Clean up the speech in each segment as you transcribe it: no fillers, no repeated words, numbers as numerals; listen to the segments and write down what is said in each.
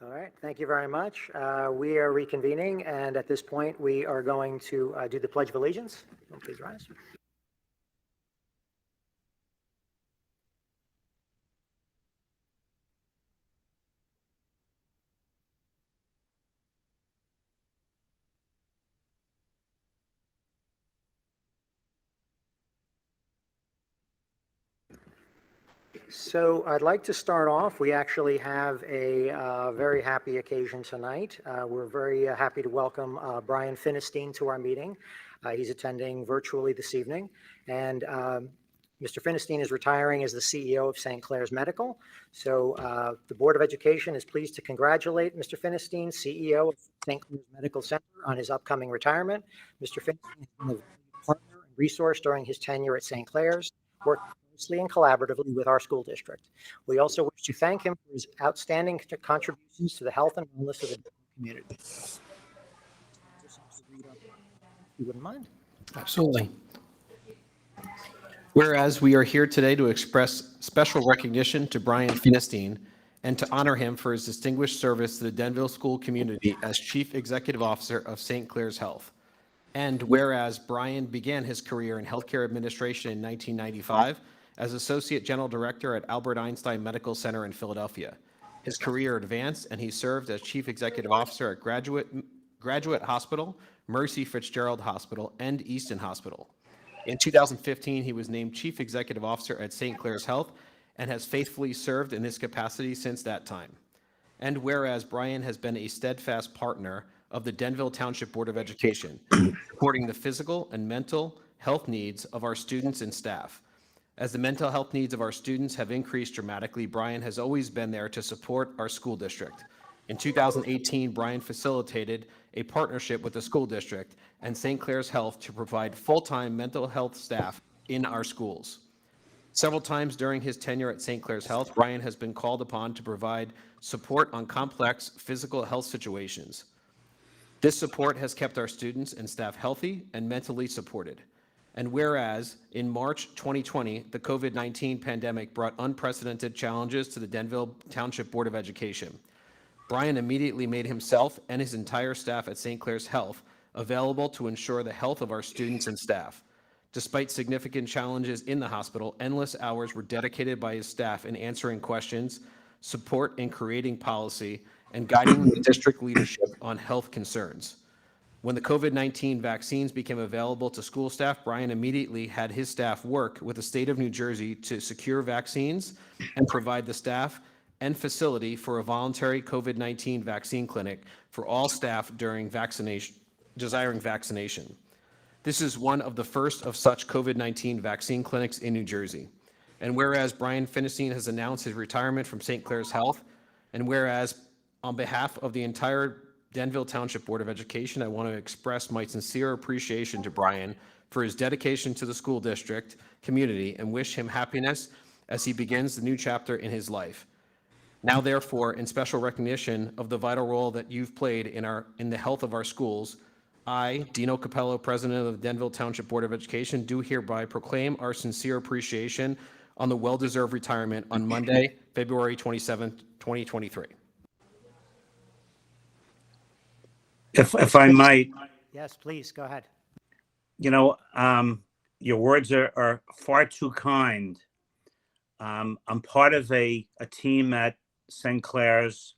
All right, thank you very much. We are reconvening, and at this point, we are going to do the Pledge of Allegiance. Please rise. So I'd like to start off. We actually have a very happy occasion tonight. We're very happy to welcome Brian Finestein to our meeting. He's attending virtually this evening. And Mr. Finestein is retiring as the CEO of St. Clair's Medical. So the Board of Education is pleased to congratulate Mr. Finestein, CEO of St. Clair's Medical Center, on his upcoming retirement. Mr. Finestein has been a partner and resource during his tenure at St. Clair's, working closely and collaboratively with our school district. We also wish to thank him for his outstanding contributions to the health and wellness of the community. If you wouldn't mind. Absolutely. Whereas we are here today to express special recognition to Brian Finestein and to honor him for his distinguished service to the Denville school community as Chief Executive Officer of St. Clair's Health. And whereas Brian began his career in healthcare administration in 1995 as Associate General Director at Albert Einstein Medical Center in Philadelphia. His career advanced, and he served as Chief Executive Officer at Graduate Hospital, Mercy Fitzgerald Hospital, and Easton Hospital. In 2015, he was named Chief Executive Officer at St. Clair's Health and has faithfully served in this capacity since that time. And whereas Brian has been a steadfast partner of the Denville Township Board of Education, supporting the physical and mental health needs of our students and staff. As the mental health needs of our students have increased dramatically, Brian has always been there to support our school district. In 2018, Brian facilitated a partnership with the school district and St. Clair's Health to provide full-time mental health staff in our schools. Several times during his tenure at St. Clair's Health, Brian has been called upon to provide support on complex physical health situations. This support has kept our students and staff healthy and mentally supported. And whereas in March 2020, the COVID-19 pandemic brought unprecedented challenges to the Denville Township Board of Education, Brian immediately made himself and his entire staff at St. Clair's Health available to ensure the health of our students and staff. Despite significant challenges in the hospital, endless hours were dedicated by his staff in answering questions, support in creating policy, and guiding the district leadership on health concerns. When the COVID-19 vaccines became available to school staff, Brian immediately had his staff work with the state of New Jersey to secure vaccines and provide the staff and facility for a voluntary COVID-19 vaccine clinic for all staff during desiring vaccination. This is one of the first of such COVID-19 vaccine clinics in New Jersey. And whereas Brian Finestein has announced his retirement from St. Clair's Health, and whereas on behalf of the entire Denville Township Board of Education, I want to express my sincere appreciation to Brian for his dedication to the school district community and wish him happiness as he begins the new chapter in his life. Now, therefore, in special recognition of the vital role that you've played in the health of our schools, I, Dino Capello, President of the Denville Township Board of Education, do hereby proclaim our sincere appreciation on the well-deserved retirement on Monday, February 27th, 2023. If I might. Yes, please, go ahead. You know, your words are far too kind. I'm part of a team at St. Clair's,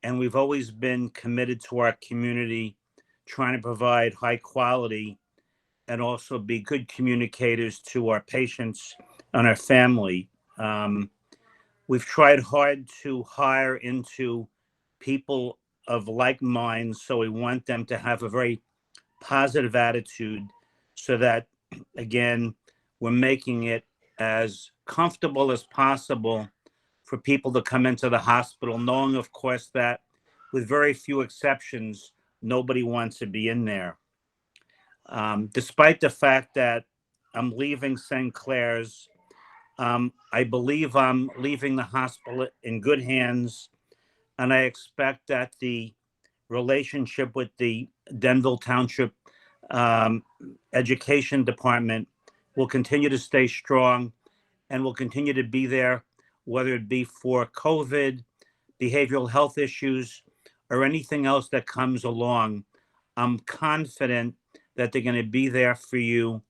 and we've always been committed to our community, trying to provide high quality and also be good communicators to our patients and our family. We've tried hard to hire into people of like minds, so we want them to have a very positive attitude so that, again, we're making it as comfortable as possible for people to come into the hospital, knowing, of course, that with very few exceptions, nobody wants to be in there. Despite the fact that I'm leaving St. Clair's, I believe I'm leaving the hospital in good hands, and I expect that the relationship with the Denville Township Education Department will continue to stay strong and will continue to be there, whether it be for COVID, behavioral health issues, or anything else that comes along, I'm confident that they're going to be there for you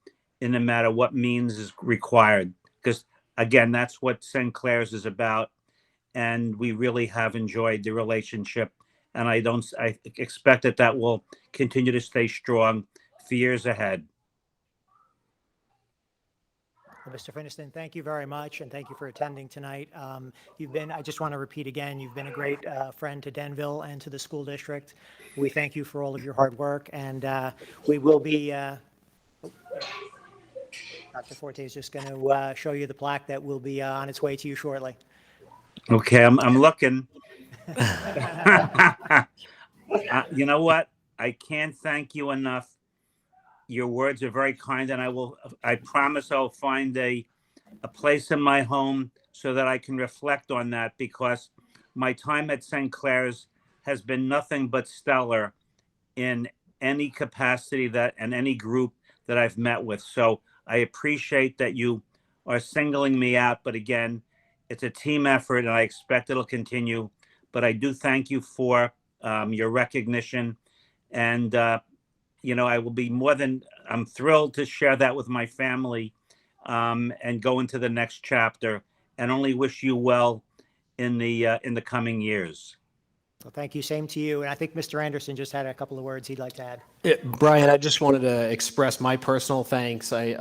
in no matter what means is required. Because again, that's what St. Clair's is about. And we really have enjoyed the relationship. And I expect that that will continue to stay strong for years ahead. Well, Mr. Finiston, thank you very much, and thank you for attending tonight. I just want to repeat again, you've been a great friend to Denville and to the school district. We thank you for all of your hard work, and we will be, Dr. Forte is just going to show you the plaque that will be on its way to you shortly. Okay, I'm looking. You know what? I can't thank you enough. Your words are very kind, and I promise I'll find a place in my home so that I can reflect on that, because my time at St. Clair's has been nothing but stellar in any capacity and any group that I've met with. So I appreciate that you are singling me out, but again, it's a team effort, and I expect it'll continue. But I do thank you for your recognition, and I will be I'm thrilled to share that with my family and go into the next chapter, and only wish you well in the coming years. Well, thank you. Same to you. And I think Mr. Anderson just had a couple of words he'd like to add. Yeah, Brian, I just wanted to express my personal thanks. I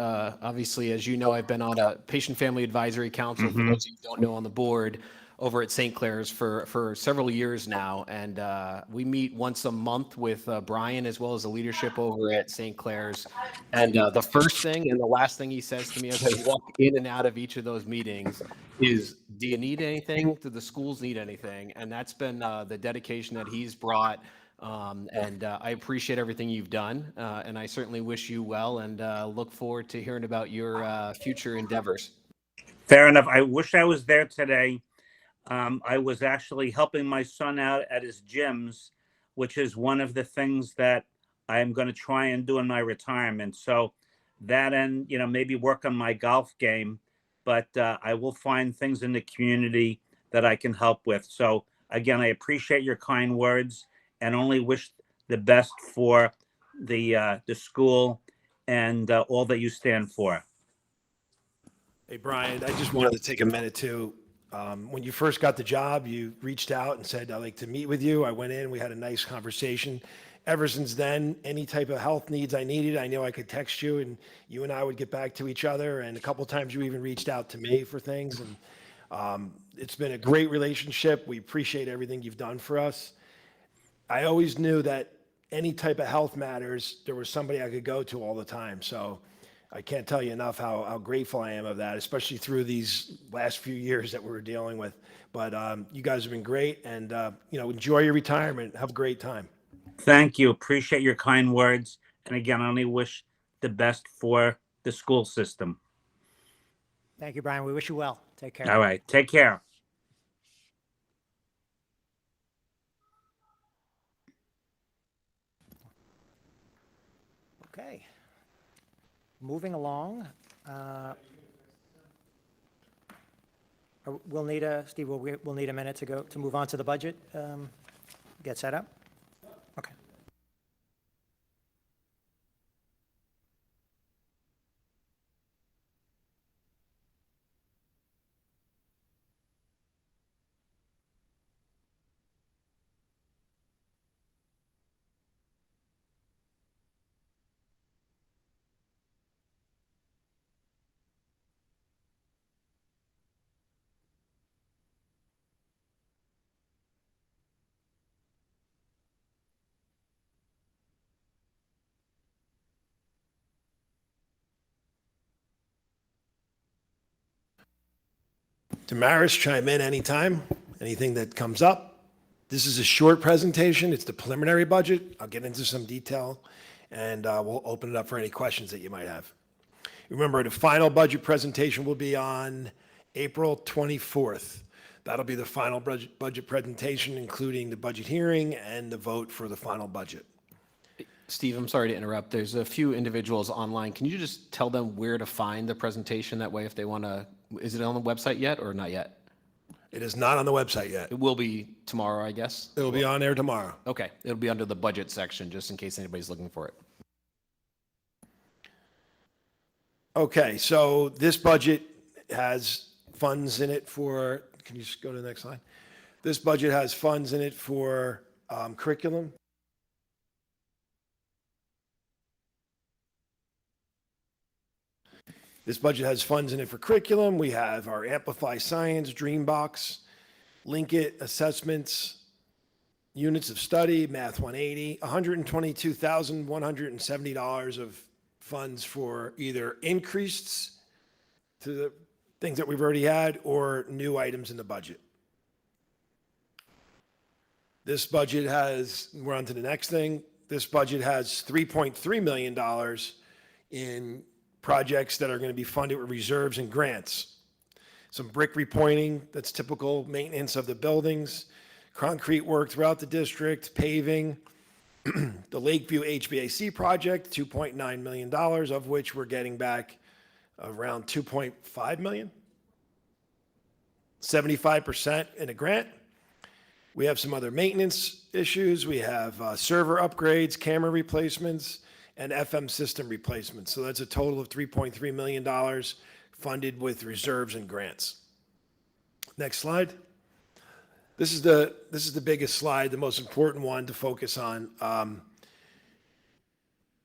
obviously, as you know, I've been on a patient family advisory council, for those of you who don't know, on the board over at St. Clair's for several years now. And we meet once a month with Brian, as well as the leadership over at St. Clair's. And the first thing and the last thing he says to me as I walk in and out of each of those meetings is, do you need anything? Do the schools need anything? And that's been the dedication that he's brought. And I appreciate everything you've done. And I certainly wish you well, and look forward to hearing about your future endeavors. Fair enough. I wish I was there today. I was actually helping my son out at his gyms, which is one of the things that I am going to try and do in my retirement. So that, and maybe work on my golf game, but I will find things in the community that I can help with. So again, I appreciate your kind words, and only wish the best for the school and all that you stand for. Hey, Brian, I just wanted to take a minute to, when you first got the job, you reached out and said, I'd like to meet with you. I went in, we had a nice conversation. Ever since then, any type of health needs I needed, I knew I could text you, and you and I would get back to each other. And a couple of times you even reached out to me for things. And it's been a great relationship. We appreciate everything you've done for us. I always knew that any type of health matters, there was somebody I could go to all the time. So I can't tell you enough how grateful I am of that, especially through these last few years that we were dealing with. But you guys have been great, and enjoy your retirement. Have a great time. Thank you. Appreciate your kind words. And again, I only wish the best for the school system. Thank you, Brian. We wish you well. Take care. All right. Take care. Okay. Moving along. We'll need Steve, we'll need a minute to move on to the budget, get set up. Okay. Damaris, chime in anytime, anything that comes up. This is a short presentation. It's the preliminary budget. I'll get into some detail, and we'll open it up for any questions that you might have. Remember, the final budget presentation will be on April 24th. That'll be the final budget presentation, including the budget hearing and the vote for the final budget. Steve, I'm sorry to interrupt. There's a few individuals online. Can you just tell them where to find the presentation? That way, if they want to, is it on the website yet or not yet? It is not on the website yet. It will be tomorrow, I guess. It will be on there tomorrow. Okay, it'll be under the budget section, just in case anybody's looking for it. Okay, so this budget has funds in it for, can you just go to the next slide? This budget has funds in it for curriculum. This budget has funds in it for curriculum. We have our Amplify Science, Dreambox, Link It assessments, units of study, Math 180, $122,170 of funds for either increases to the things that we've already had or new items in the budget. This budget has, we're on to the next thing. This budget has $3.3 million in projects that are going to be funded with reserves and grants. Some brick repointing, that's typical maintenance of the buildings, concrete work throughout the district, paving, the Lakeview HVAC project, $2.9 million, of which we're getting back around $2.5 million, 75% in a grant. We have some other maintenance issues. We have server upgrades, camera replacements, and FM system replacements. So that's a total of $3.3 million funded with reserves and grants. Next slide. This is the biggest slide, the most important one to focus on.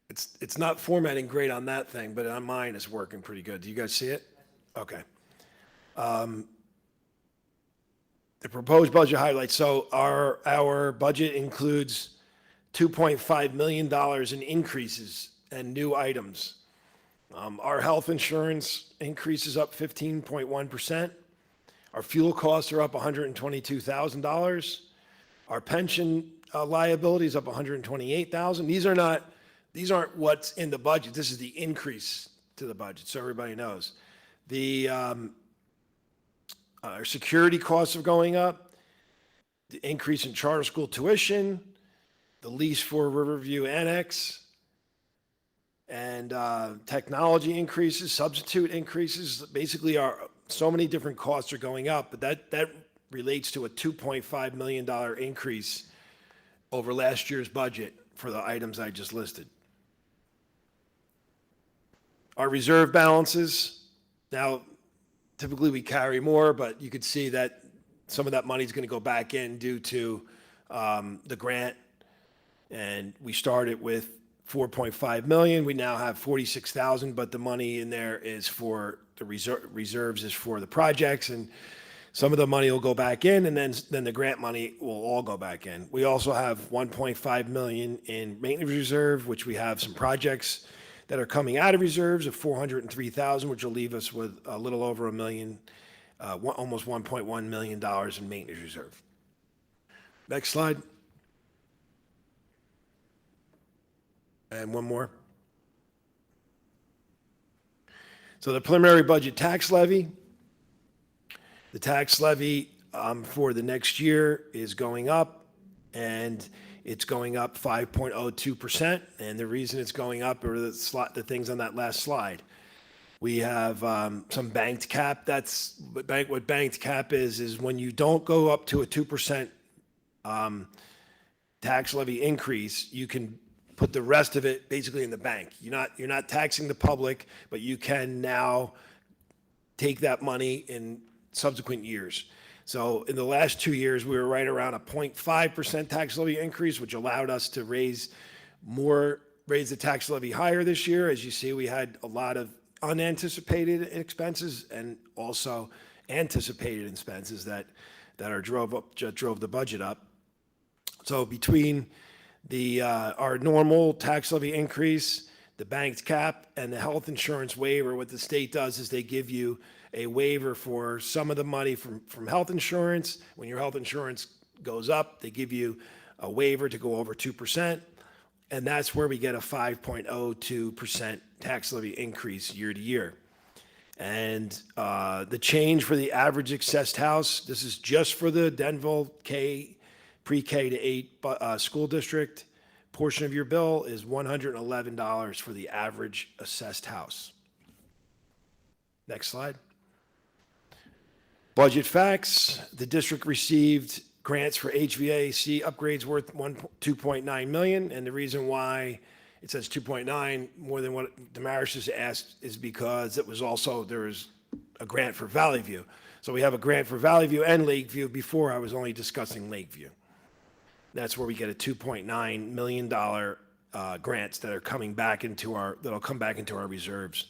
It's not formatting great on that thing, but on mine it's working pretty good. Do you guys see it? Okay. The proposed budget highlights. So our budget includes $2.5 million in increases and new items. Our health insurance increases up 15.1%. Our fuel costs are up $122,000. Our pension liability is up $128,000. These aren't what's in the budget. This is the increase to the budget, so everybody knows. Our security costs are going up, the increase in charter school tuition, the lease for Riverview Annex, and technology increases, substitute increases. Basically, so many different costs are going up, but that relates to a $2.5 million increase over last year's budget for the items I just listed. Our reserve balances, now typically we carry more, but you could see that some of that money is going to go back in due to the grant. And we started with 4.5 million. We now have 46,000, but the money in there is for the reserves is for the projects, and some of the money will go back in, and then the grant money will all go back in. We also have 1.5 million in maintenance reserve, which we have some projects that are coming out of reserves of 403,000, which will leave us with a little over $1 million, almost $1.1 million in maintenance reserve. Next slide. And one more. So the preliminary budget tax levy. The tax levy for the next year is going up, and it's going up 5.02%. And the reason it's going up are the things on that last slide. We have some banked cap. That's what banked cap is when you don't go up to a 2% tax levy increase, you can put the rest of it basically in the bank. You're not taxing the public, but you can now take that money in subsequent years. So in the last 2 years, we were right around a 0.5% tax levy increase, which allowed us to raise the tax levy higher this year. As you see, we had a lot of unanticipated expenses and also anticipated expenses that drove the budget up. So between our normal tax levy increase, the banked cap, and the health insurance waiver, what the state does is they give you a waiver for some of the money from health insurance. When your health insurance goes up, they give you a waiver to go over 2%, and that's where we get a 5.02% tax levy increase year to year. And the change for the average assessed house, this is just for the Denville pre-K to 8 school district portion of your bill, is $111 for the average assessed house. Next slide. Budget facts, the district received grants for HVAC upgrades worth 2.9 million. And the reason why it says 2.9 more than what Damaris just asked is because it was also, there was a grant for Valley View. So we have a grant for Valley View and Lakeview. Before I was only discussing Lakeview. That's where we get a $2.9 million grants that are coming back into that'll come back into our reserves.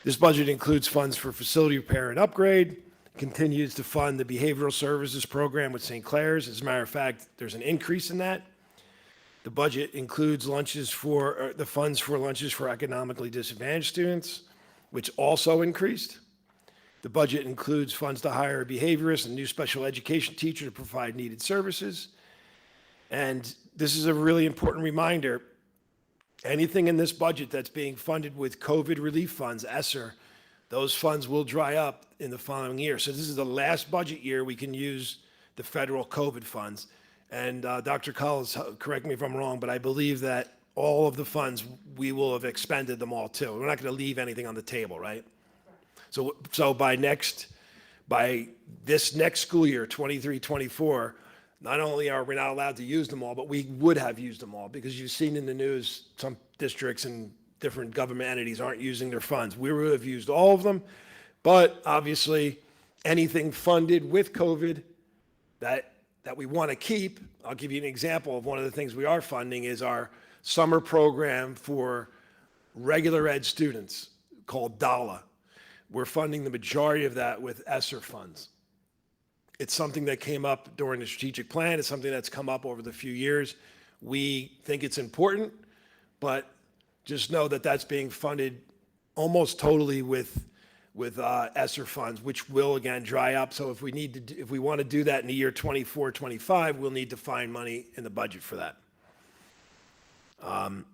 This budget includes funds for facility repair and upgrade, continues to fund the behavioral services program with St. Clair's. As a matter of fact, there's an increase in that. The budget includes the funds for lunches for economically disadvantaged students, which also increased. The budget includes funds to hire a behaviorist and new special education teacher to provide needed services. And this is a really important reminder. Anything in this budget that's being funded with COVID relief funds, ESSER, those funds will dry up in the following year. So this is the last budget year we can use the federal COVID funds. And Dr. Collins, correct me if I'm wrong, but I believe that all of the funds, we will have expended them all too. We're not going to leave anything on the table, right? So by this next school year, 23-24, not only are we not allowed to use them all, but we would have used them all, because you've seen in the news, some districts and different government entities aren't using their funds. We would have used all of them, but obviously anything funded with COVID that we want to keep, I'll give you an example of one of the things we are funding is our summer program for regular ed students called DALA. We're funding the majority of that with ESSER funds. It's something that came up during the strategic plan. It's something that's come up over the few years. We think it's important, but just know that that's being funded almost totally with ESSER funds, which will again dry up. So if we want to do that in the year 24, 25, we'll need to find money in the budget for that. And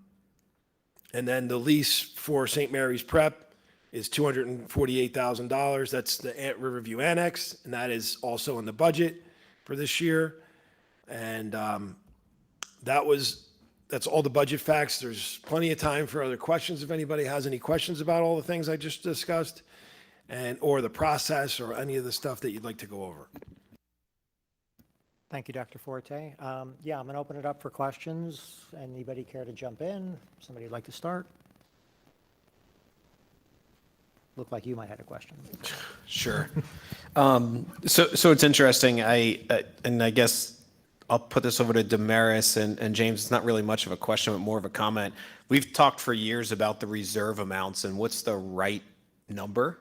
then the lease for St. Mary's Prep is $248,000. That's the Riverview Annex, and that is also in the budget for this year. And that's all the budget facts. There's plenty of time for other questions if anybody has any questions about all the things I just discussed, or the process, or any of the stuff that you'd like to go over. Thank you, Dr. Forte. Yeah, I'm going to open it up for questions. Anybody care to jump in? Somebody would like to start? Looked like you might have a question. Sure. So it's interesting. And I guess I'll put this over to Damaris and James. It's not really much of a question, but more of a comment. We've talked for years about the reserve amounts and what's the right number.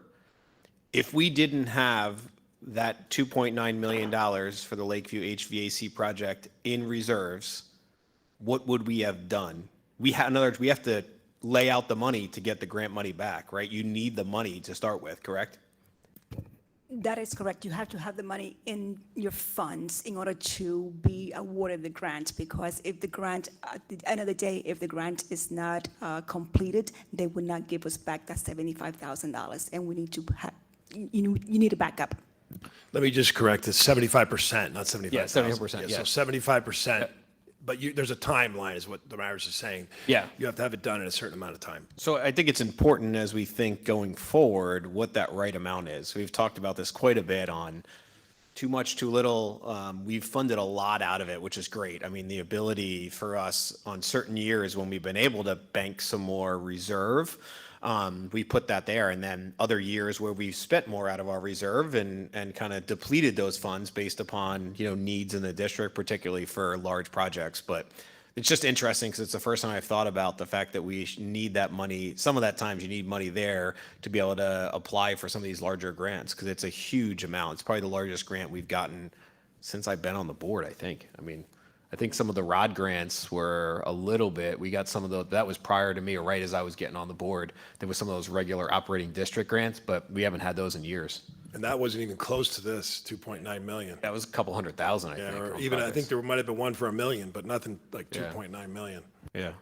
If we didn't have that $2.9 million for the Lakeview HVAC project in reserves, what would we have done? In other words, we have to lay out the money to get the grant money back, right? You need the money to start with, correct? That is correct. You have to have the money in your funds in order to be awarded the grant, because if the grant, at the end of the day, if the grant is not completed, they will not give us back that $75,000, and we need to have, you need a backup. Let me just correct it, 75%, not 75%. Yeah, 75%, yeah. So 75%, but there's a timeline is what Damaris is saying. Yeah. You have to have it done in a certain amount of time. So I think it's important as we think going forward what that right amount is. We've talked about this quite a bit on too much, too little. We've funded a lot out of it, which is great. I mean, the ability for us on certain years when we've been able to bank some more reserve, we put that there. And then other years where we've spent more out of our reserve and kind of depleted those funds based upon, needs in the district, particularly for large projects. But it's just interesting because it's the first time I've thought about the fact that we need that money. Some of that times you need money there to be able to apply for some of these larger grants, because it's a huge amount. It's probably the largest grant we've gotten since I've been on the board, I think. I think some of the ROD grants were a little bit, we got some of those, that was prior to me or right as I was getting on the board. There was some of those regular operating district grants, but we haven't had those in years. And that wasn't even close to this 2.9 million. That was a couple 100,000, I Yeah, think. or on even, I projects. think there might have been one for $1 million, but nothing like Yeah. 2.9 million. Yeah.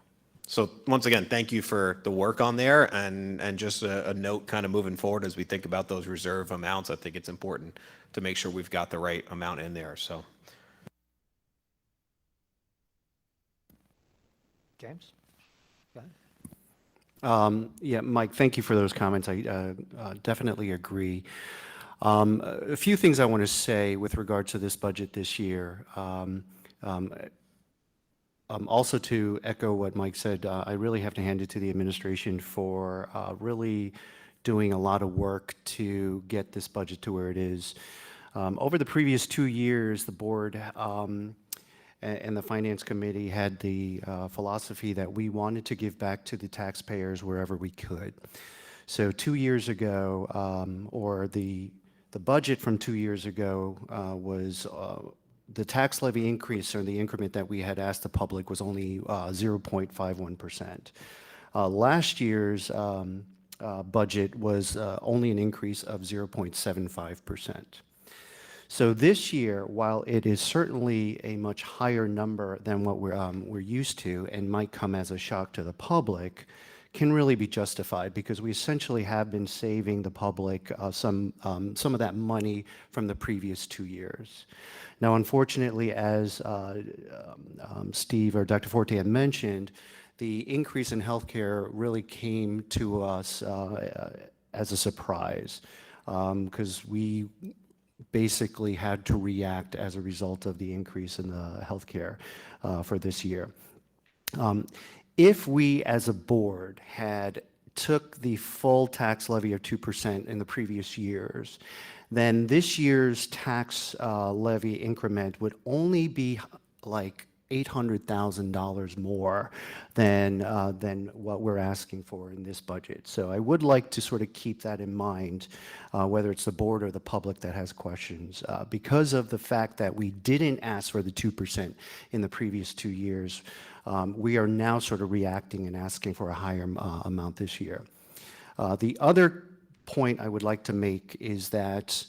So once again, thank you for the work on there, and just a note kind of moving forward as we think about those reserve amounts. I think it's important to make sure we've got the right amount in there, so. James? Go ahead. Yeah, Mike, thank you for those comments. I definitely agree. A few things I want to say with regard to this budget this year. Also to echo what Mike said, I really have to hand it to the administration for really doing a lot of work to get this budget to where it is. Over the previous 2 years, the board and the Finance Committee had the philosophy that we wanted to give back to the taxpayers wherever we could. So 2 years ago, or the budget from 2 years ago was the tax levy increase, or the increment that we had asked the public, was only 0.51%. Last year's budget was only an increase of 0.75%. So this year, while it is certainly a much higher number than what we're used to, and might come as a shock to the public, can really be justified because we essentially have been saving the public some of that money from the previous 2 years. Now, unfortunately, as Steve or Dr. Forte had mentioned, the increase in healthcare really came to us as a surprise because we basically had to react as a result of the increase in the healthcare for this year. If we as a board had took the full tax levy of 2% in the previous years, then this year's tax levy increment would only be like $800,000 more than what we're asking for in this budget. So I would like to sort of keep that in mind, whether it's the board or the public that has questions. Because of the fact that we didn't ask for the 2% in the previous 2 years, we are now sort of reacting and asking for a higher amount this year. The other point I would like to make is that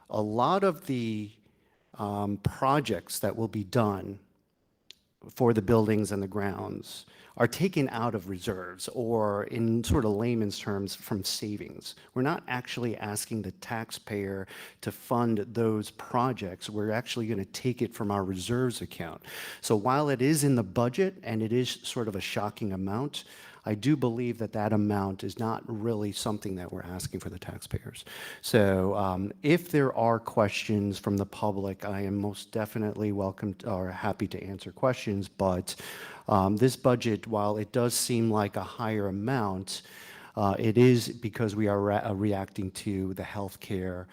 a lot of the projects that will be done for the buildings and the grounds are taken out of reserves, or in sort of layman's terms, from savings. We're not actually asking the taxpayer to fund those projects. We're actually going to take it from our reserves account. So while it is in the budget and it is sort of a shocking amount, I do believe that that amount is not really something that we're asking for the taxpayers. So if there are questions from the public, I am most definitely welcome or happy to answer questions. But this budget, while it does seem like a higher amount, it is because we are reacting to the health care,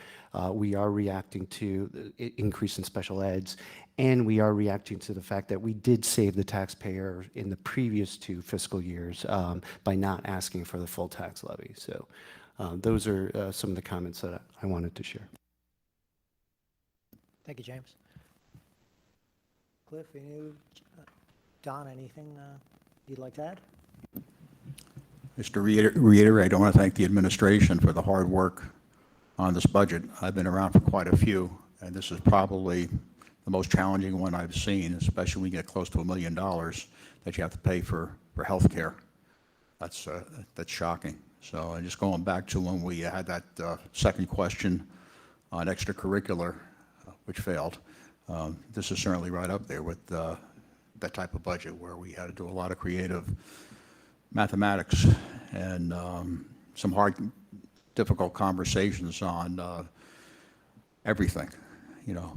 we are reacting to the increase in special eds, and we are reacting to the fact that we did save the taxpayer in the previous 2 fiscal years by not asking for the full tax levy. So those are some of the comments that I wanted to share. Thank you, James. Cliff, Don, anything you'd like to add? Just to reiterate, I want to thank the administration for the hard work on this budget. I've been around for quite a few, and this is probably the most challenging one I've seen, especially when you get close to $1 million that you have to pay for health care. That's shocking. So just going back to when we had that second question on extracurricular, which failed, this is certainly right up there with that type of budget where we had to do a lot of creative mathematics and some hard, difficult conversations on everything, you know,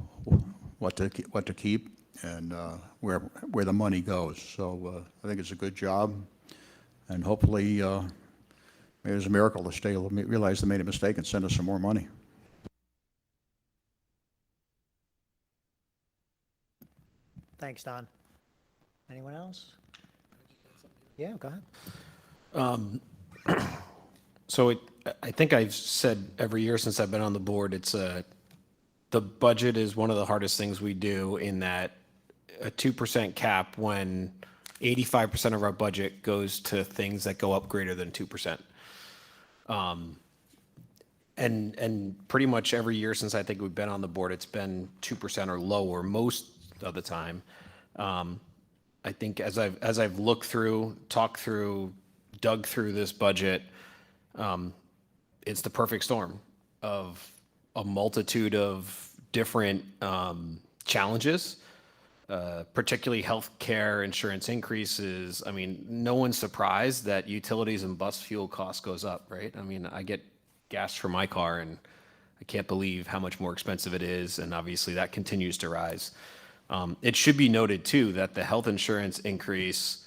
what to keep and where the money goes. So I think it's a good job, and hopefully maybe there's a miracle the state will realize they made a mistake and send us some more money. Thanks, Don. Anyone else? Yeah, go ahead. So I think I've said every year since I've been on the board, the budget is one of the hardest things we do, in that a 2% cap when 85% of our budget goes to things that go up greater than 2%. And pretty much every year since I think we've been on the board, it's been 2% or lower most of the time. I think as I've looked through, talked through, dug through this budget, it's the perfect storm of a multitude of different challenges, particularly healthcare insurance increases. I mean, no one's surprised that utilities and bus fuel costs goes up, right? I mean, I get gas for my car, and I can't believe how much more expensive it is, and obviously that continues to rise. It should be noted too that the health insurance increase,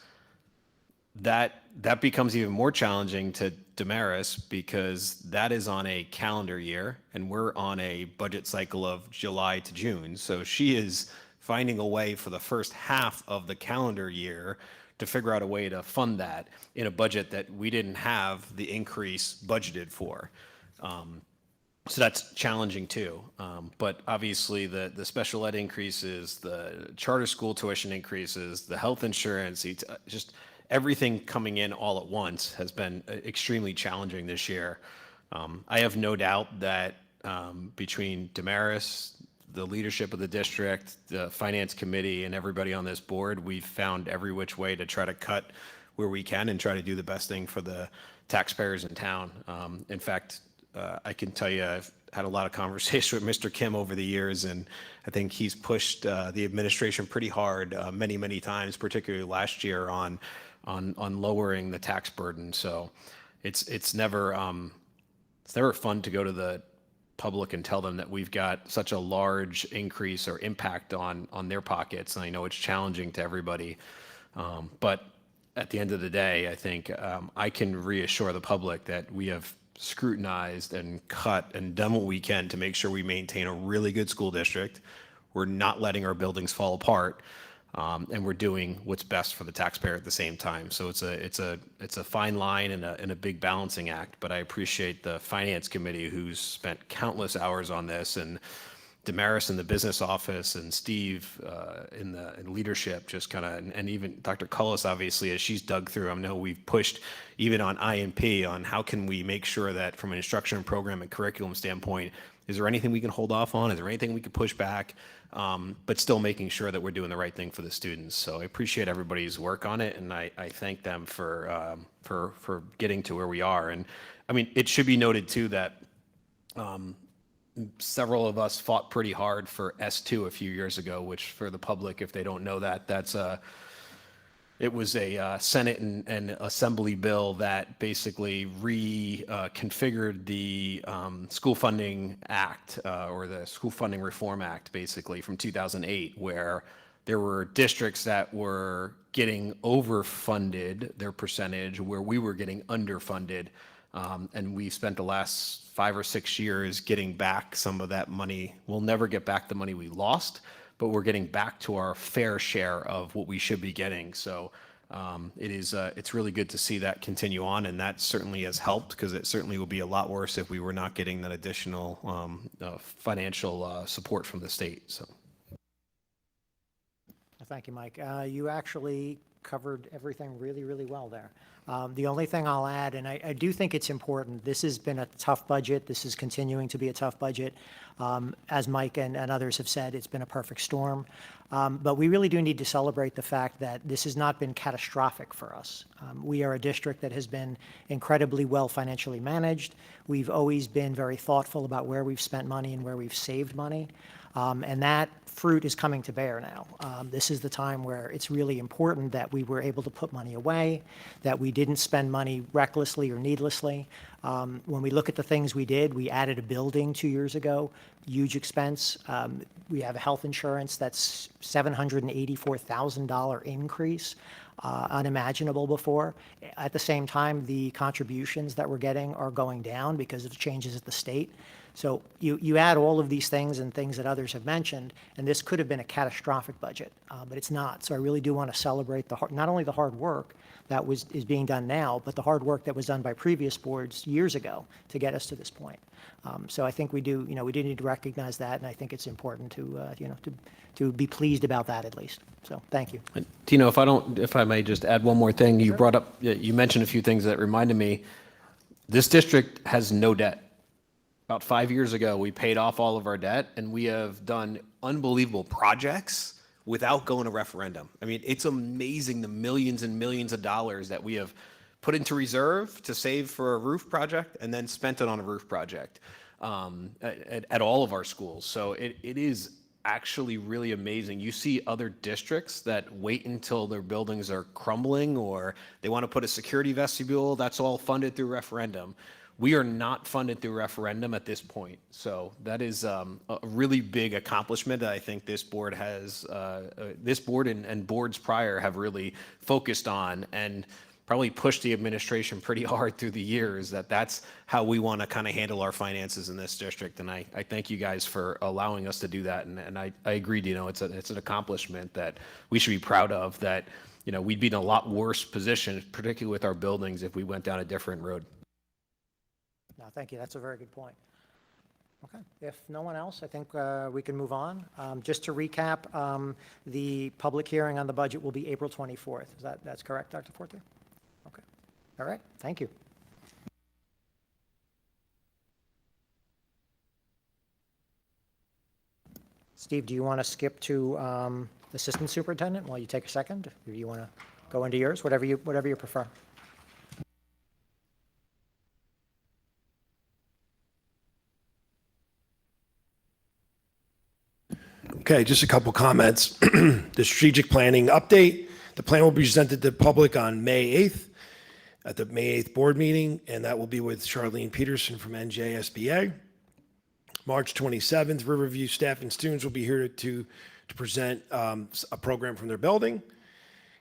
that becomes even more challenging to Damaris because that is on a calendar year and we're on a budget cycle of July to June. So she is finding a way for the first half of the calendar year to figure out a way to fund that in a budget that we didn't have the increase budgeted for. So that's challenging too. But obviously the special ed increases, the charter school tuition increases, the health insurance, just everything coming in all at once has been extremely challenging this year. I have no doubt that between Damaris, the leadership of the district, the finance committee, and everybody on this board, we've found every which way to try to cut where we can and try to do the best thing for the taxpayers in town. In fact, I can tell you I've had a lot of conversation with Mr. Kim over the years, and I think he's pushed the administration pretty hard many, many times, particularly last year on lowering the tax burden. So it's never fun to go to the public and tell them that we've got such a large increase or impact on their pockets. And I know it's challenging to everybody, but at the end of the day, I think I can reassure the public that we have scrutinized and cut and done what we can to make sure we maintain a really good school district. We're not letting our buildings fall apart, and we're doing what's best for the taxpayer at the same time. So it's a fine line and a big balancing act. But I appreciate the finance committee who's spent countless hours on this, and Damaris in the business office, and Steve in leadership, just kind of, and even Dr. Cullis, obviously, as she's dug through. I know we've pushed even on INP on how can we make sure that from an instruction program and curriculum standpoint, is there anything we can hold off on? Is there anything we can push back? But still making sure that we're doing the right thing for the students. So I appreciate everybody's work on it, and I thank them for getting to where we are. And I mean, it should be noted too that several of us fought pretty hard for S2 a few years ago, which for the public, if they don't know that, it was a Senate and Assembly bill that basically reconfigured the School Funding Act or the School Funding Reform Act, basically from 2008, where there were districts that were getting overfunded their percentage, where we were getting underfunded. And we spent the last 5 or 6 years getting back some of that money. We'll never get back the money we lost, but we're getting back to our fair share of what we should be getting. So it's really good to see that continue on, and that certainly has helped, because it certainly would be a lot worse if we were not getting that additional financial support from the state. So. Thank you, Mike. You actually covered everything really, really well there. The only thing I'll add, and I do think it's important, this has been a tough budget. This is continuing to be a tough budget. As Mike and others have said, it's been a perfect storm. But we really do need to celebrate the fact that this has not been catastrophic for us. We are a district that has been incredibly well financially managed. We've always been very thoughtful about where we've spent money and where we've saved money. And that fruit is coming to bear now. This is the time where it's really important that we were able to put money away, that we didn't spend money recklessly or needlessly. When we look at the things we did, we added a building 2 years ago, huge expense. We have a health insurance that's $784,000 increase, unimaginable before. At the same time, the contributions that we're getting are going down because of changes at the state. So you add all of these things and things that others have mentioned, and this could have been a catastrophic budget, but it's not. So I really do want to celebrate not only the hard work that is being done now, but the hard work that was done by previous boards years ago to get us to this point. So I think we do need to recognize that, and I think it's important to be pleased about that at least. So thank you. And Tino, if I may just add one more thing, you brought up, you mentioned a few things that reminded me. This district has no debt. About 5 years ago, we paid off all of our debt, and we have done unbelievable projects without going to referendum. I mean, it's amazing the millions and millions of dollars that we have put into reserve to save for a roof project and then spent it on a roof project at all of our schools. So it is actually really amazing. You see other districts that wait until their buildings are crumbling or they want to put a security vestibule, that's all funded through referendum. we are not funded through referendum at this point. So that is a really big accomplishment that I think this board has, this board and boards prior have really focused on, and probably pushed the administration pretty hard through the years that that's how we want to kind of handle our finances in this district. And I thank you guys for allowing us to do that. And I agree, it's an accomplishment that we should be proud of, that, we'd be in a lot worse position, particularly with our buildings, if we went down a different road. No, thank you. That's a very good point. Okay. If no one else, I think we can move on. Just to recap, the public hearing on the budget will be April 24th. That's correct, Dr. Forte? Okay. All right. Thank you. Steve, do you want to skip to Assistant Superintendent while you take a second? Or do you want to go into yours? Whatever you prefer. Okay, just a couple comments. The strategic planning update. The plan will be presented to the public on May 8th at the May 8th board meeting, and that will be with Charlene Peterson from NJSBA. March 27th, Riverview staff and students will be here to present a program from their building.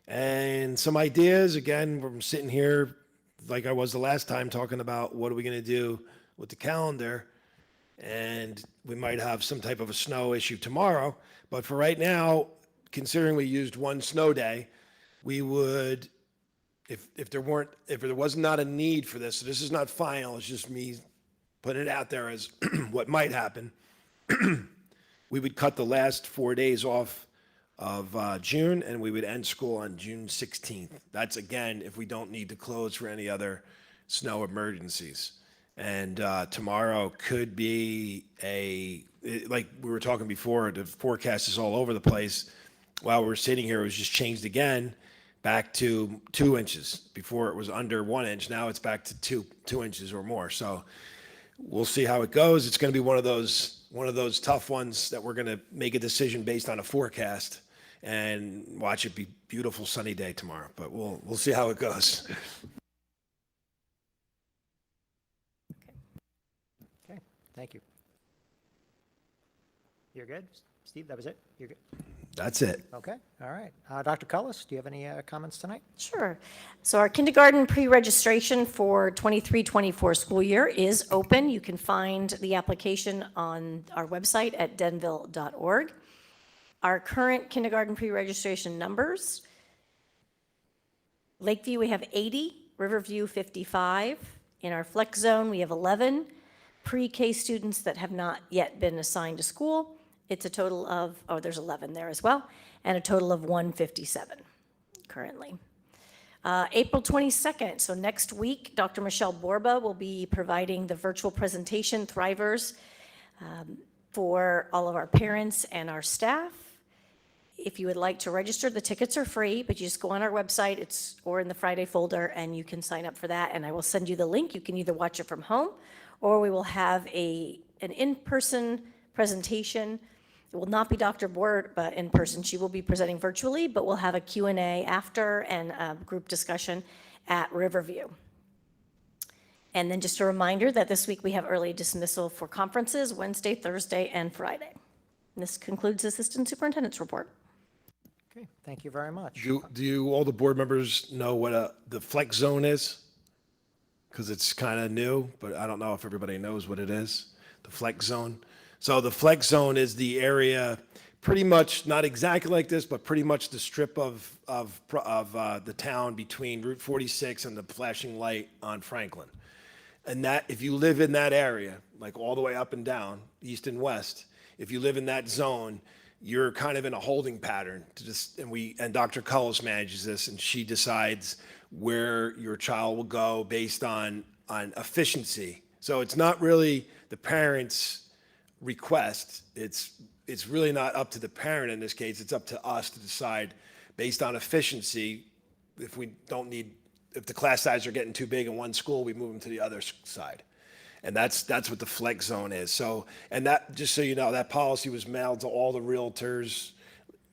And some ideas, again, we're sitting here like I was the last time talking about what are we going to do with the calendar. And we might have some type of a snow issue tomorrow. But for right now, considering we used one snow day, we would, if there was not a need for this, so this is not final, it's just me putting it out there as what might happen, we would cut the last 4 days off of June, and we would end school on June 16th. That's, again, if we don't need to close for any other snow emergencies. And tomorrow could be like we were talking before, the forecast is all over the place. While we're sitting here, it was just changed again back to 2 inches. Before it was under 1 inch. Now it's back to two inches or more. So we'll see how it goes. It's going to be one of those tough ones that we're going to make a decision based on a forecast and watch it be beautiful sunny day tomorrow. But we'll see how it goes. Thank you. You're good? Steve, that was it? You're good? That's it. Okay, all right. Dr. Cullis, do you have any comments tonight? Sure. So our kindergarten pre-registration for 23-24 school year is open. You can find the application on our website at denville.org. Our current kindergarten pre-registration numbers: Lakeview, we have 80, Riverview 55. In our flex zone, we have 11 pre-K students that have not yet been assigned to school. It's a total of, there's 11 there as well, and a total of 157 currently. April 22nd, so next week, Dr. Michelle Borba will be providing the virtual presentation, Thrivers, for all of our parents and our staff. If you would like to register, the tickets are free, but you just go on our website, or in the Friday folder, and you can sign up for that, and I will send you the link. You can either watch it from home, or we will have an in-person presentation. It will not be Dr. Borba in person. She will be presenting virtually, but we'll have a Q&A after and a group discussion at Riverview. And then just a reminder that this week we have early dismissal for conferences, Wednesday, Thursday, and Friday. And this concludes the Assistant Superintendent's report. Okay, thank you very much. Do all the board members know what the flex zone is? Because it's kind of new, but I don't know if everybody knows what it is, the flex zone. So the flex zone is the area, pretty much, not exactly like this, but pretty much the strip of the town between Route 46 and the flashing light on Franklin. And that, if you live in that area, like all the way up and down, east and west, if you live in that zone, you're kind of in a holding pattern to just, and Dr. Cullis manages this, and she decides where your child will go based on efficiency. So it's not really the parent's request. It's really not up to the parent in this case. It's up to us to decide based on efficiency. If the class size are getting too big in one school, we move them to the other side. And that's what the flex zone is. So, and that, just so you know, that policy was mailed to all the realtors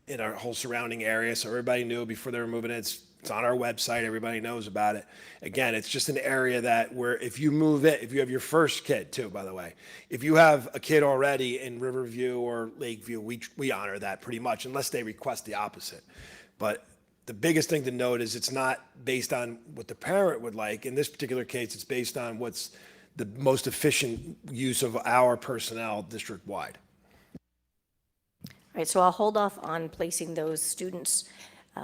in our whole surrounding area. So everybody knew before they were moving in. It's It's on our website. Everybody knows about it. Again, it's just an area that where if you move it, if you have your first kid too, by the way, if you have a kid already in Riverview or Lakeview, we honor that pretty much unless they request the opposite. But the biggest thing to note is it's not based on what the parent would like. In this particular case, it's based on what's the most efficient use of our personnel district-wide. All right, so I'll hold off on placing those students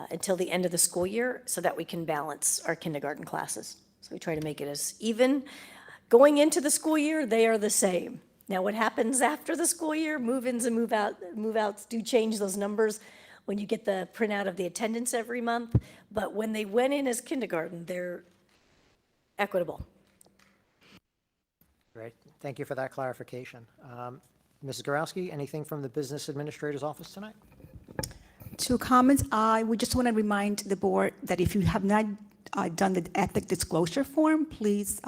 until the end of the school year so that we can balance our kindergarten classes. So we try to make it as even. Going into the school year, they are the same. Now, what happens after the school year, move-ins and move-outs do change those numbers when you get the printout of the attendance every month. But when they went in as kindergarten, they're equitable. Great. Thank you for that clarification. Mrs. Gorowski, anything from the Business Administrator's Office tonight? 2 comments. I would just want to remind the board that if you have not done the ethic disclosure form, please,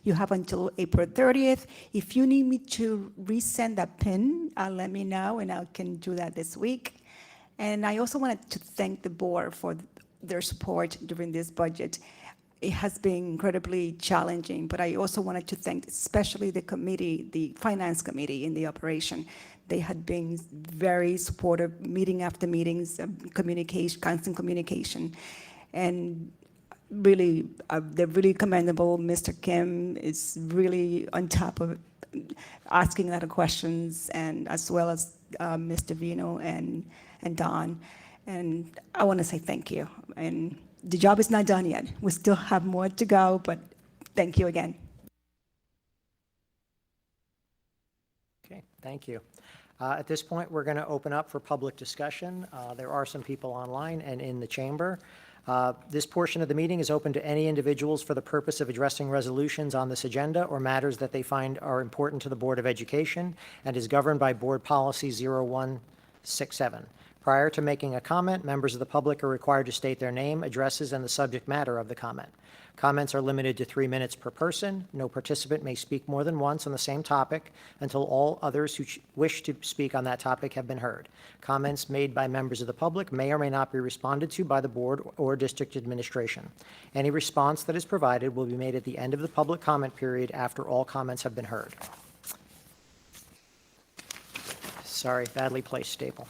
you have until April 30th. If you need me to resend that PIN, let me know, and I can do that this week. And I also wanted to thank the board for their support during this budget. It has been incredibly challenging, but I also wanted to thank especially the committee, the finance committee in the operation. They had been very supportive, meeting after meetings, communication, constant communication. And really, they're really commendable. Mr. Kim is really on top of asking a lot of questions, and as well as Mr. Vino and Don. And I want to say thank you. And the job is not done yet. We still have more to go, but thank you again. Okay, thank you. At this point, we're going to open up for public discussion. There are some people online and in the chamber. This portion of the meeting is open to any individuals for the purpose of addressing resolutions on this agenda or matters that they find are important to the Board of Education and is governed by Board Policy 0167. Prior to making a comment, members of the public are required to state their name, addresses, and the subject matter of the comment. Comments are limited to 3 minutes per person. No participant may speak more than once on the same topic until all others who wish to speak on that topic have been heard. Comments made by members of the public may or may not be responded to by the board or district administration. Any response that is provided will be made at the end of the public comment period after all comments have been heard. Sorry, badly placed staple.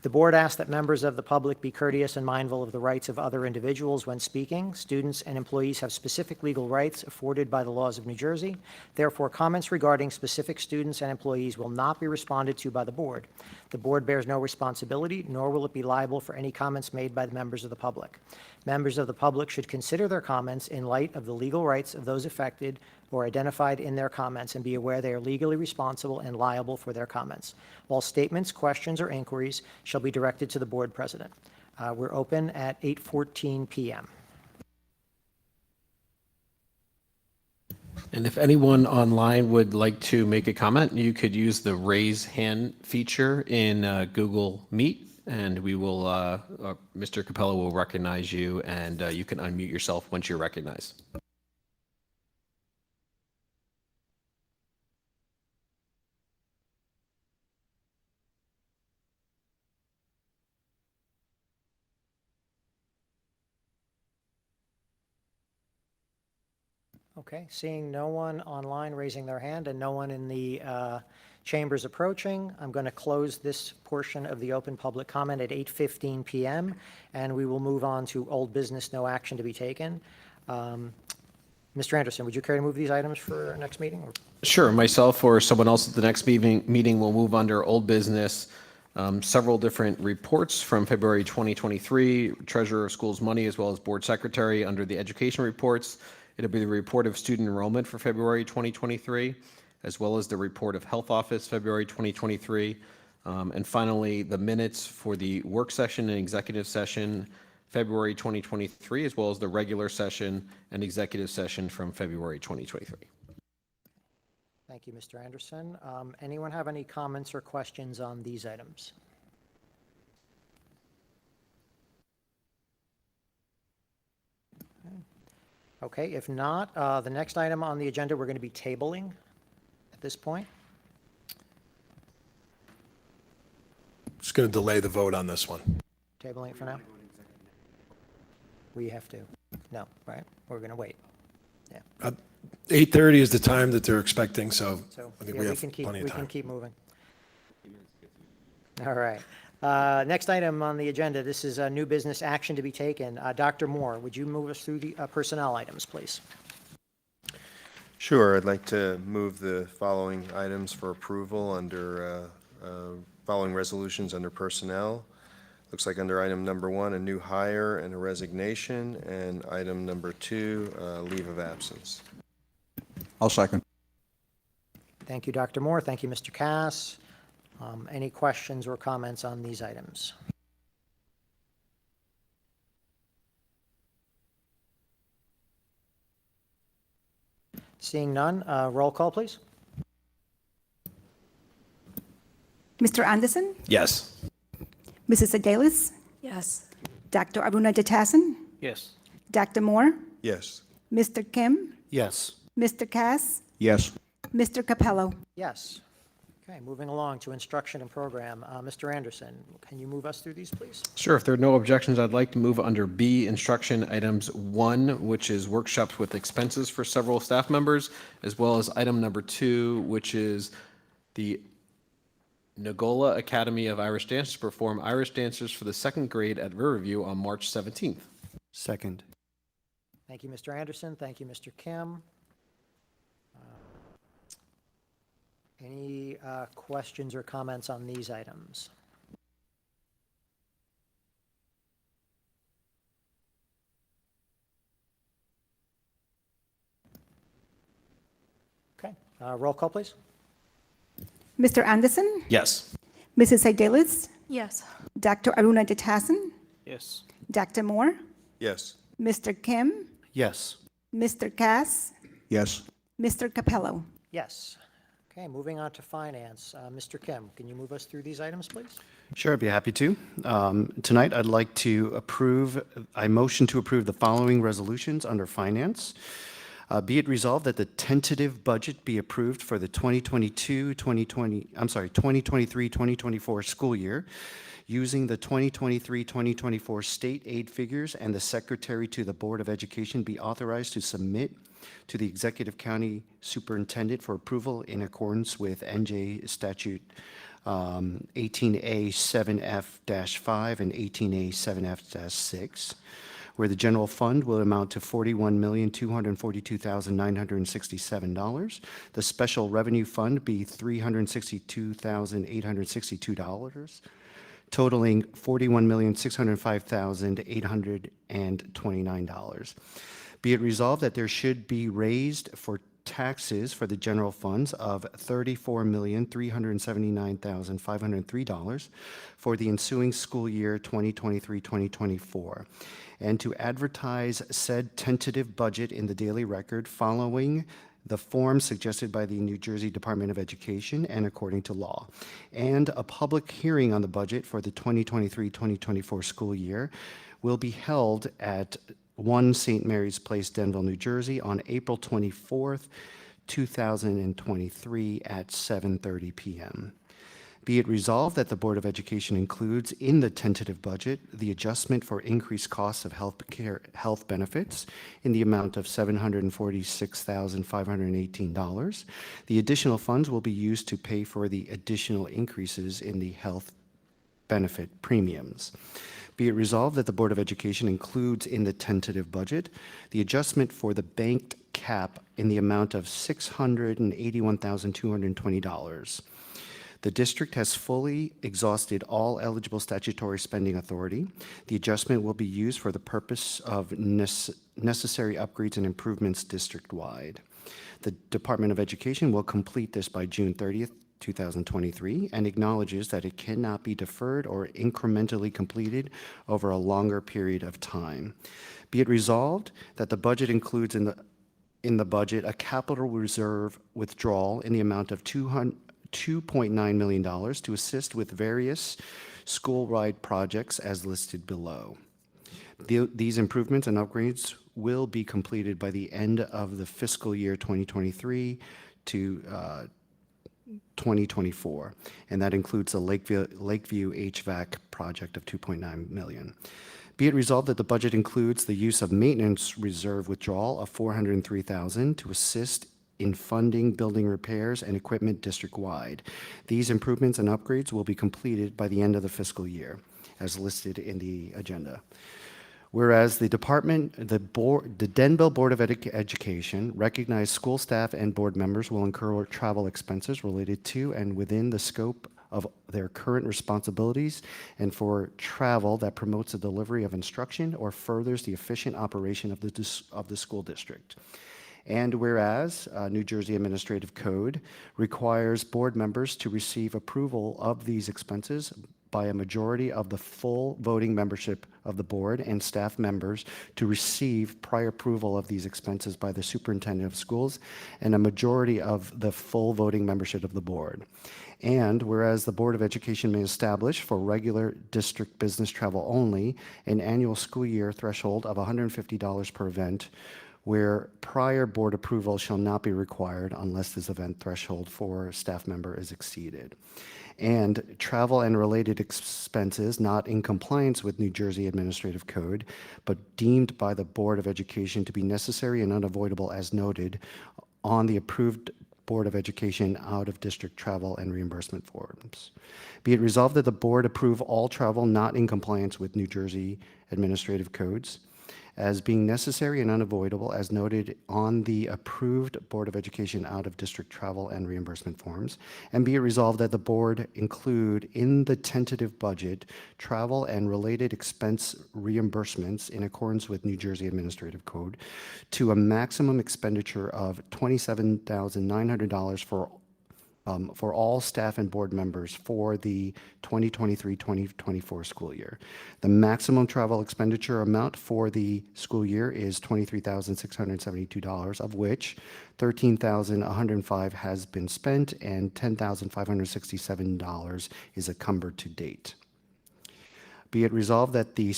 The board asks that members of the public be courteous and mindful of the rights of other individuals when speaking. Students and employees have specific legal rights afforded by the laws of New Jersey. Therefore, comments regarding specific students and employees will not be responded to by the board. The board bears no responsibility, nor will it be liable for any comments made by the members of the public. Members of the public should consider their comments in light of the legal rights of those affected or identified in their comments and be aware they are legally responsible and liable for their comments. All statements, questions, or inquiries shall be directed to the board president. We're open at 8:14 p.m. And if anyone online would like to make a comment, you could use the raise hand feature in Google Meet, and we will, Mr. Capello will recognize you, and you can unmute yourself once you're recognized. Okay, seeing no one online raising their hand and no one in the chambers approaching, I'm going to close this portion of the open public comment at 8:15 p.m. and we will move on to old business, no action to be taken. Mr. Anderson, would you care to move these items for our next meeting? Sure, myself or someone else at the next meeting will move under old business. Several different reports from February 2023, Treasurer of Schools Money, as well as Board Secretary under the education reports. It'll be the report of student enrollment for February 2023, as well as the report of Health Office February 2023. And finally, the minutes for the work session and executive session February 2023, as well as the regular session and executive session from February 2023. Thank you, Mr. Anderson. Anyone have any comments or questions on these items? Okay, if not, the next item on the agenda we're going to be tabling at this point. Just going to delay the vote on this one. Tabling it for now. we have to? No, right? We're going to wait. 8:30 is the time that they're expecting, so So, I think yeah, we we have can keep, plenty of we can time. keep moving. All right. Next item on the agenda, this is a new business action to be taken. Dr. Moore, would you move us through the personnel items, please? Sure, I'd like to move the following items for approval under, following resolutions under personnel. Looks like under item number 1, a new hire and a resignation, and item number 2, leave of absence. I'll second. Thank you, Dr. Moore. Thank you, Mr. Cass. Any questions or comments on these items? Seeing none, roll call, please. Mr. Anderson, Yes. Mrs. Sedalis, Yes. Dr. Aruna Jatasan, Yes. Dr. Moore, Yes. Mr. Kim, Yes. Mr. Cass, Yes. Mr. Capello. Yes. Okay, moving along to instruction and program. Mr. Anderson, can you move us through these, please? Sure. If there are no objections, I'd like to move under B, instruction items 1, which is workshops with expenses for several staff members, as well as item number 2, which is the Nagola Academy of Irish Dance to perform Irish dancers for the 2nd grade at Riverview on March 17th. Second. Thank you, Mr. Anderson. Thank you, Mr. Kim. Any questions or comments on these items? Okay, roll call, please. Mr. Anderson, Yes. Mrs. Sedalis, Yes. Dr. Aruna Jatasan, Yes. Dr. Moore, Yes. Mr. Kim, Yes. Mr. Cass, Yes. Mr. Capello. Yes. Okay, moving on to finance. Mr. Kim, can you move us through these items, please? Sure, I'd be happy to. Tonight, I'd like to I motion to approve the following resolutions under finance. Be it resolved that the tentative budget be approved for the 2023-2024 school year using the 2023-2024 state aid figures, and the secretary to the Board of Education be authorized to submit to the Executive County Superintendent for approval in accordance with NJ Statute 18A 7F-5 and 18A 7F-6, where the general fund will amount to $41,242,967. The special revenue fund be $362,862, totaling $41,605,829. Be it resolved that there should be raised for taxes for the general funds of $34,379,503 for the ensuing school year 2023-2024, and to advertise said tentative budget in the Daily Record following the form suggested by the New Jersey Department of Education and according to law, and a public hearing on the budget for the 2023-2024 school year will be held at 1 St. Mary's Place, Denville, New Jersey, on April 24th, 2023 at 7:30 p.m. Be it resolved that the Board of Education includes in the tentative budget the adjustment for increased costs of health benefits in the amount of $746,518. The additional funds will be used to pay for the additional increases in the health benefit premiums. Be it resolved that the Board of Education includes in the tentative budget the adjustment for the banked cap in the amount of $681,220. The district has fully exhausted all eligible statutory spending authority. The adjustment will be used for the purpose of necessary upgrades and improvements district-wide. The Department of Education will complete this by June 30th, 2023, and acknowledges that it cannot be deferred or incrementally completed over a longer period of time. Be it resolved that the budget includes in the budget a capital reserve withdrawal in the amount of $2.9 million to assist with various school-wide projects as listed below. These improvements and upgrades will be completed by the end of the fiscal year 2023 to 2024, and that includes the Lakeview HVAC project of $2.9 million. Be it resolved that the budget includes the use of maintenance reserve withdrawal of $403,000 to assist in funding building repairs and equipment district-wide. These improvements and upgrades will be completed by the end of the fiscal year, as listed in the agenda. Whereas the Denville Board of Education recognized school staff and board members will incur travel expenses related to and within the scope of their current responsibilities and for travel that promotes the delivery of instruction or furthers the efficient operation of the school district. And whereas New Jersey Administrative Code requires board members to receive approval of these expenses by a majority of the full voting membership of the board and staff members to receive prior approval of these expenses by the superintendent of schools and a majority of the full voting membership of the board. And whereas the Board of Education may establish for regular district business travel only an annual school year threshold of $150 per event, where prior board approval shall not be required unless this event threshold for staff member is exceeded. And travel and related expenses not in compliance with New Jersey Administrative Code, but deemed by the Board of Education to be necessary and unavoidable as noted on the approved Board of Education out-of-district travel and reimbursement forms. Be it resolved that the board approve all travel not in compliance with New Jersey Administrative Codes as being necessary and unavoidable as noted on the approved Board of Education out-of-district travel and reimbursement forms, and be it resolved that the board include in the tentative budget travel and related expense reimbursements in accordance with New Jersey Administrative Code to a maximum expenditure of $27,900 for all staff and board members for the 2023-2024 school year. The maximum travel expenditure amount for the school year is $23,672, of which $13,105 has been spent and $10,567 is encumbered to date. Be it resolved that the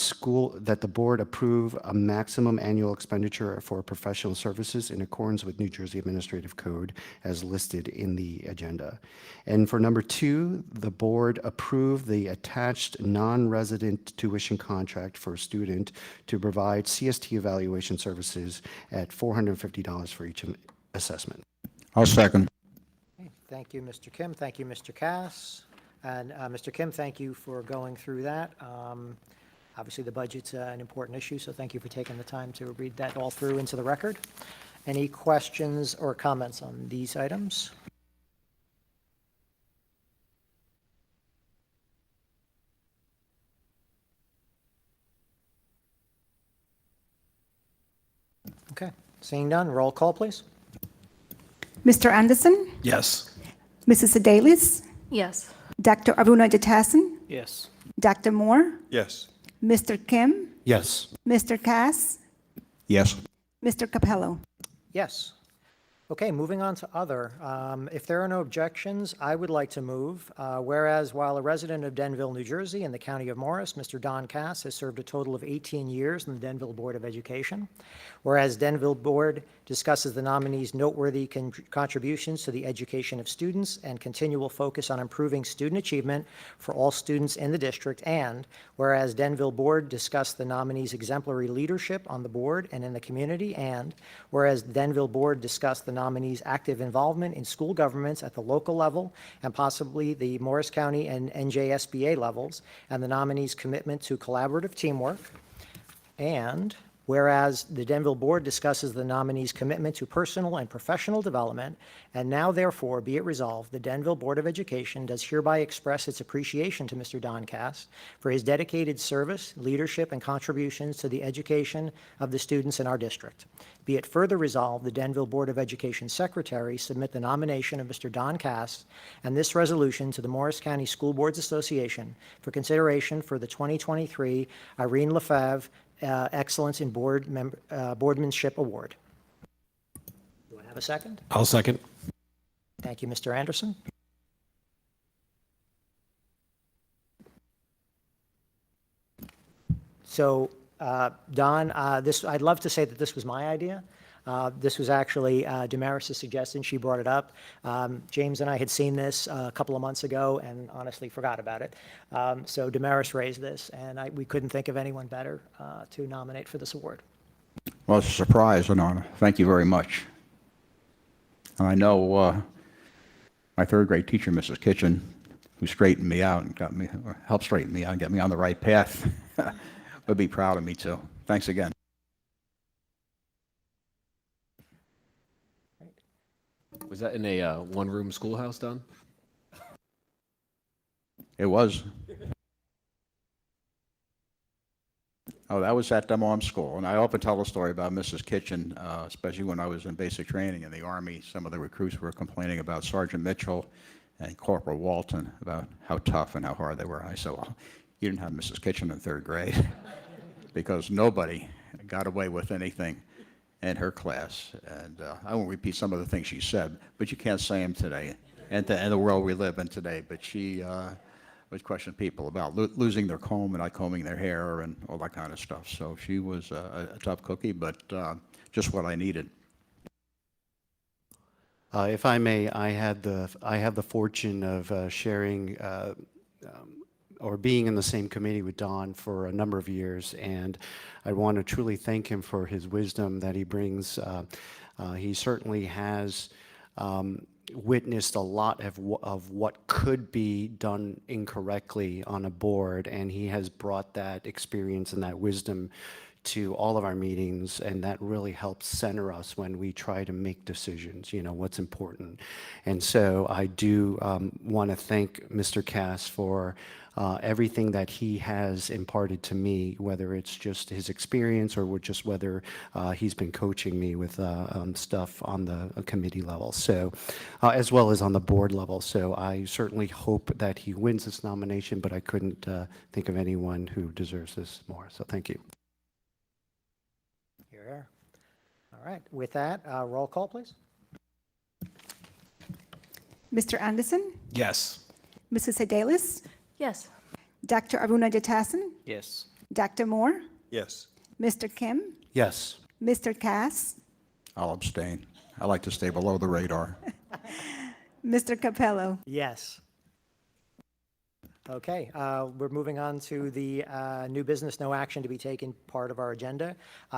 board approve a maximum annual expenditure for professional services in accordance with New Jersey Administrative Code as listed in the agenda. And for number 2, the board approve the attached non-resident tuition contract for a student to provide CST evaluation services at $450 for each assessment. I'll second. Okay, thank you, Mr. Kim. Thank you, Mr. Cass. And Mr. Kim, thank you for going through that. Obviously, the budget's an important issue, so thank you for taking the time to read that all through into the record. Any questions or comments on these items? Okay, seeing none, roll call, please. Mr. Anderson, Yes. Mrs. Sedalis, Yes. Dr. Aruna Jatasan, Yes. Dr. Moore, Yes. Mr. Kim, Yes. Mr. Cass, Yes. Mr. Capello. Yes. Okay, moving on to other. If there are no objections, I would like to move, whereas while a resident of Denville, New Jersey, in the county of Morris, Mr. Don Cass has served a total of 18 years in the Denville Board of Education. Whereas Denville Board discusses the nominee's noteworthy contributions to the education of students and continual focus on improving student achievement for all students in the district. And whereas Denville Board discussed the nominee's exemplary leadership on the board and in the community. And whereas Denville Board discussed the nominee's active involvement in school governments at the local level and possibly the Morris County and NJSBA levels, and the nominee's commitment to collaborative teamwork. And whereas the Denville Board discusses the nominee's commitment to personal and professional development, and now therefore be it resolved, the Denville Board of Education does hereby express its appreciation to Mr. Don Cass for his dedicated service, leadership, and contributions to the education of the students in our district. Be it further resolved, the Denville Board of Education Secretary submit the nomination of Mr. Don Cass and this resolution to the Morris County School Boards Association for consideration for the 2023 Irene Lefebvre Excellence in Boardmanship Award. Do I have a second? I'll second. Thank you, Mr. Anderson. So, Don, I'd love to say that this was my idea, This was actually Damaris' suggestion. She brought it up. James and I had seen this a couple of months ago and honestly forgot about it. So Damaris raised this, and we couldn't think of anyone better to nominate for this award. Well, it's a surprise, and thank you very much. And I know my third grade teacher, Mrs. Kitchen, who straightened me out and helped straighten me out and get me on the right path, would be proud of me too. Thanks again. Was that in a one-room schoolhouse, Don? It was. Oh, that was at the mom school. And I often tell the story about Mrs. Kitchen, especially when I was in basic training in the Army. Some of the recruits were complaining about Sergeant Mitchell and Corporal Walton, about how tough and how hard they were. I said, well, you didn't have Mrs. Kitchen in third grade because nobody got away with anything in her class. And I won't repeat some of the things she said, but you can't say them today and the world we live in today. But she would question people about losing their comb and not combing their hair and all that kind of stuff. So she was a tough cookie, but just what I needed. If I may, I have the fortune of sharing or being in the same committee with Don for a number of years, and I want to truly thank him for his wisdom that he brings. He certainly has witnessed a lot of what could be done incorrectly on a board, and he has brought that experience and that wisdom to all of our meetings, and that really helps center us when we try to make decisions, what's important. And so I do want to thank Mr. Cass for everything that he has imparted to me, whether it's just his experience or whether he's been coaching me with stuff on the committee level, so as well as on the board level. So I certainly hope that he wins this nomination, but I couldn't think of anyone who deserves this more. So thank you. Here. All right. With that, roll call, please. Mr. Anderson, Yes. Mrs. Sedalis, Yes. Dr. Aruna Jatasan, Yes. Dr. Moore, Yes. Mr. Kim, Yes. Mr. Cass, I'll abstain. I like to stay below the radar. Mr. Capello. Yes. Okay, we're moving on to the new business, no action to be taken part of our agenda.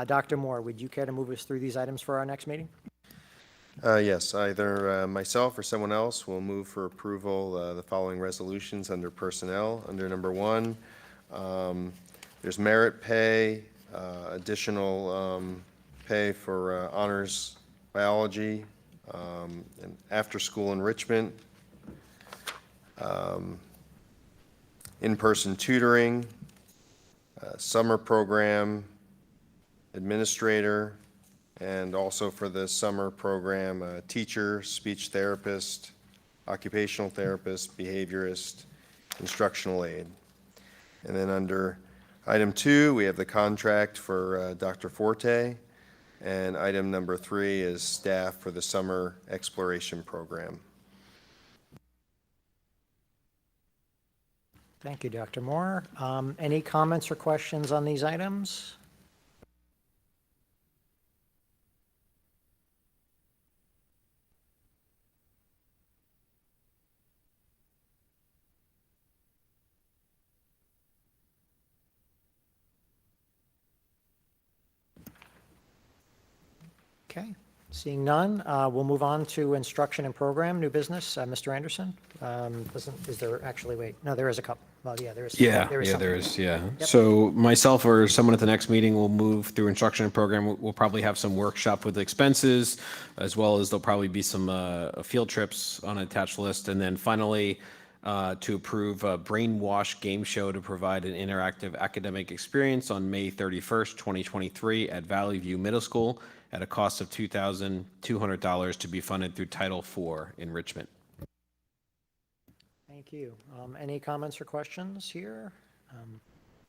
Dr. Moore, would you care to move us through these items for our next meeting? Yes, either myself or someone else will move for approval the following resolutions under personnel. Under number 1, there's merit pay, additional pay for honors biology, and after-school enrichment, in-person tutoring, summer program administrator, and also for the summer program, teacher, speech therapist, occupational therapist, behaviorist, instructional aide. And then under item 2, we have the contract for Dr. Forte, and item number 3 is staff for the summer exploration program. Thank you, Dr. Moore. Any comments or questions on these items? Okay, seeing none, we'll move on to instruction and program, new business. Mr. Anderson, is there actually, wait, no, there is a couple. Well, yeah, there is. There is. So myself or someone at the next meeting will move through instruction and program. We'll probably have some workshop with expenses, as well as there'll probably be some field trips on an attached list. And then finally, to approve a Brainwash game show to provide an interactive academic experience on May 31st, 2023 at Valley View Middle School at a cost of $2,200 to be funded through Title IV enrichment. Thank you. Any comments or questions here?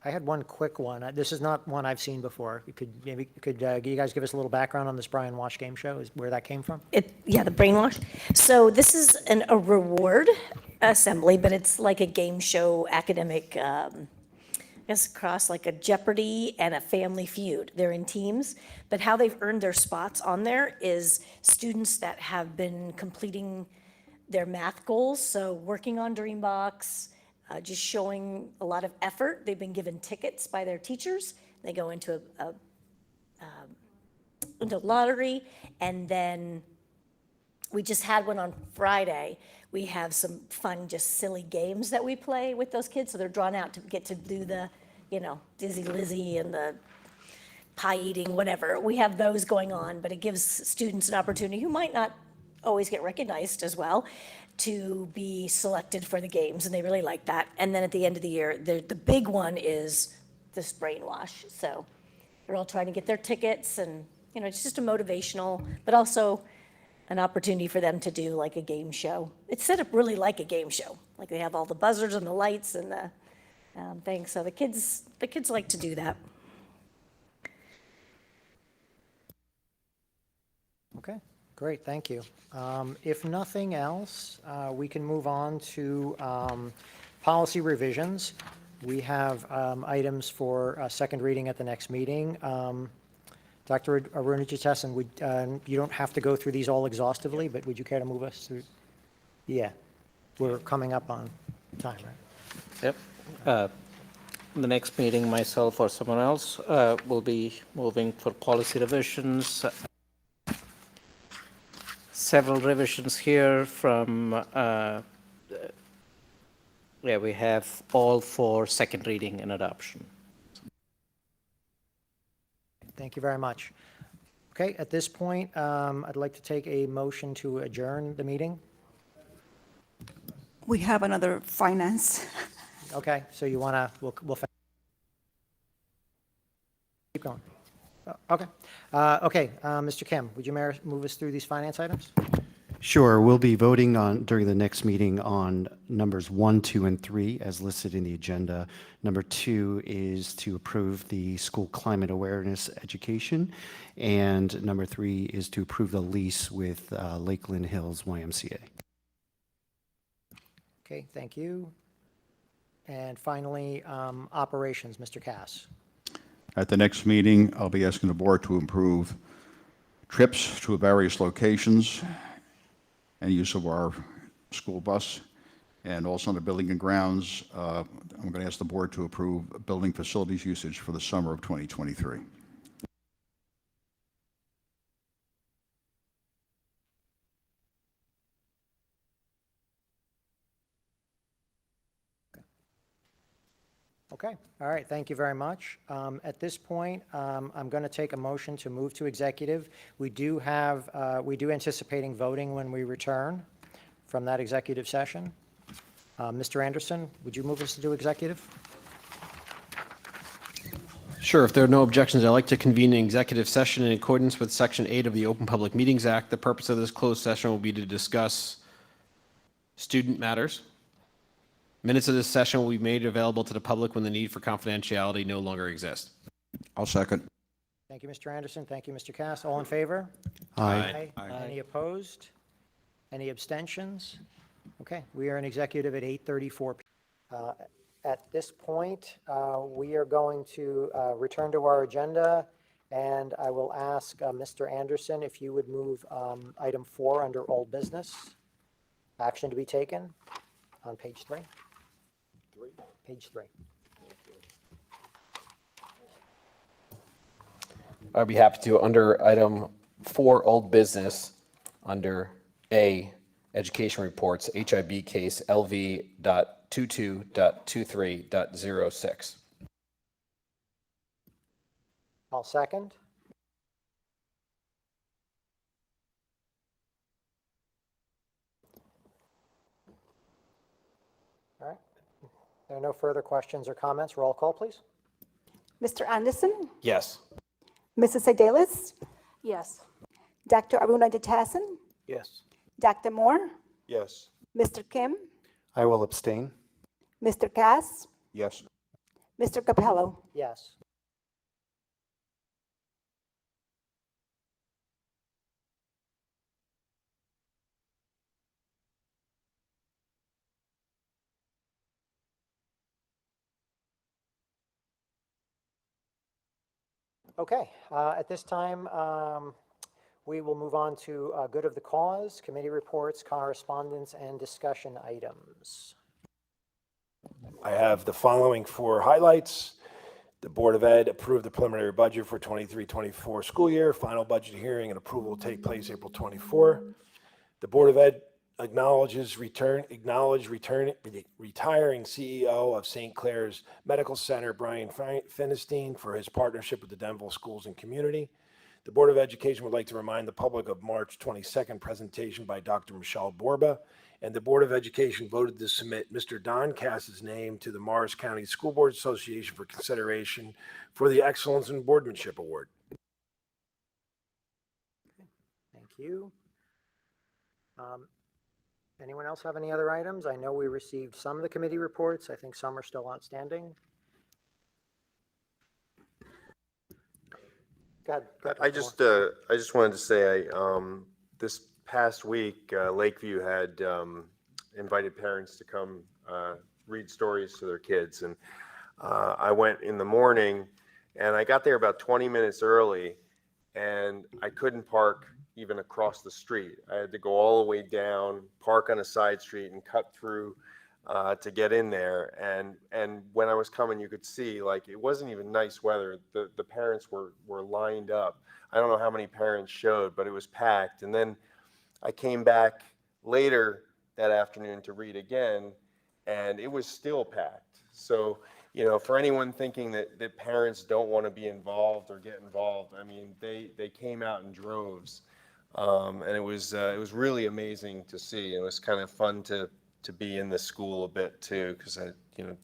I had one quick one. This is not one I've seen before. Could you guys give us a little background on this Brian Wash game show, where that came from? The Brainwash. So this is a reward assembly, but it's like a game show academic guess, across like a Jeopardy and a Family Feud. They're in teams, but how they've earned their spots on there is students that have been completing their math goals, so working on Dreambox, just showing a lot of effort. They've been given tickets by their teachers. They go into into lottery, and then we just had one on Friday. We have some fun, just silly games that we play with those kids, so they're drawn out to get to do the, Dizzy Lizzy and the pie eating, whatever. We have those going on, but it gives students an opportunity who might not always get recognized as well to be selected for the games, and they really like that. And then at the end of the year, the big one is this brainwash. So they're all trying to get their tickets, and it's just a motivational, but also an opportunity for them to do like a game show. It's set up really like a game show. Like they have all the buzzers and the lights and the things. So the kids like to do that. Okay, great, thank you. If nothing else, we can move on to policy revisions. We have items for second reading at the next meeting. Dr. Arunajitesan, you don't have to go through these all exhaustively, but would you care to move us through? Yeah, we're coming up on time, right? Yep. The next meeting, myself or someone else will be moving for policy revisions. Several revisions here from, we have all for second reading and adoption. Thank you very much. Okay, at this point, I'd like to take a motion to adjourn the meeting. We have another finance. Okay, so you want to, we'll keep going. Okay. Mr. Kim, would you move us through these finance items? Sure, we'll be voting on, during the next meeting, on numbers 1, 2, and 3 as listed in the agenda. Number 2 is to approve the school climate awareness education, and number 3 is to approve the lease with Lakeland Hills YMCA. Okay, thank you. And finally, operations, Mr. Cass. At the next meeting, I'll be asking the board to approve trips to various locations and use of our school bus, and also on the building and grounds, I'm going to ask the board to approve building facilities usage for the summer of 2023. Okay, all right, thank you very much. At this point, I'm going to take a motion to move to executive. We do anticipating voting when we return from that executive session. Mr. Anderson, would you move us to do executive? Sure. If there are no objections, I'd like to convene an executive session in accordance with Section 8 of the Open Public Meetings Act. The purpose of this closed session will be to discuss student matters. Minutes of this session will be made available to the public when the need for confidentiality no longer exists. I'll second. Thank you, Mr. Anderson. Thank you, Mr. Cass. All in favor? Aye. Any opposed? Any abstentions? Okay, we are in executive at 8:34 p.m. At this point, we are going to return to our agenda, and I will ask Mr. Anderson if you would move item 4 under old business. Action to be taken on page 3. Page 3. I'd be happy to, under item 4, old business, under A, education reports, HIB case LV.22.23.06. I'll second. All right. There are no further questions or comments. Roll call, please. Mr. Anderson? Yes. Mrs. Sedalis? Yes. Dr. Arunajitesan? Yes. Dr. Moore? Yes. Mr. Kim? I will abstain. Mr. Cass? Yes. Mr. Capello? Yes. Okay, at this time, we will move on to good of the cause, committee reports, correspondence, and discussion items. I have the following 4 highlights. The Board of Ed approved the preliminary budget for 23-24 school year. Final budget hearing and approval will take place April 24. The Board of Ed acknowledges retiring CEO of St. Clair's Medical Center, Brian Finestein, for his partnership with the Denville schools and community. The Board of Education would like to remind the public of March 22nd presentation by Dr. Michelle Borba, and the Board of Education voted to submit Mr. Don Cass's name to the Morris County School Board Association for consideration for the Excellence in Boardmanship Award. Thank you. Anyone else have any other items? I know we received some of the committee reports. I think some are still outstanding. Go ahead. I just wanted to say, this past week, Lakeview had invited parents to come read stories to their kids. And I went in the morning, and I got there about 20 minutes early, and I couldn't park even across the street. I had to go all the way down, park on a side street, and cut through to get in there. And when I was coming, you could see, like, it wasn't even nice weather. The parents were lined up. I don't know how many parents showed, but it was packed. And then I came back later that afternoon to read again, and it was still packed. So, you know, for anyone thinking that parents don't want to be involved or get involved, I mean, they came out in droves. And it was really amazing to see. It was kind of fun to be in the school a bit too, because I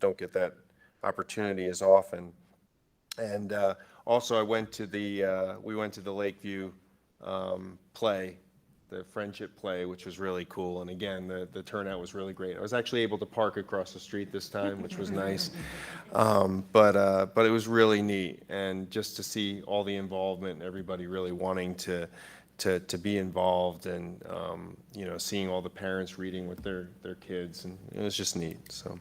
don't get that opportunity as often. And also we went to the Lakeview play, the friendship play, which was really cool. And again, the turnout was really great. I was actually able to park across the street this time, which was nice. But it was really neat, and just to see all the involvement and everybody really wanting to be involved, and seeing all the parents reading with their kids, and it was just neat. So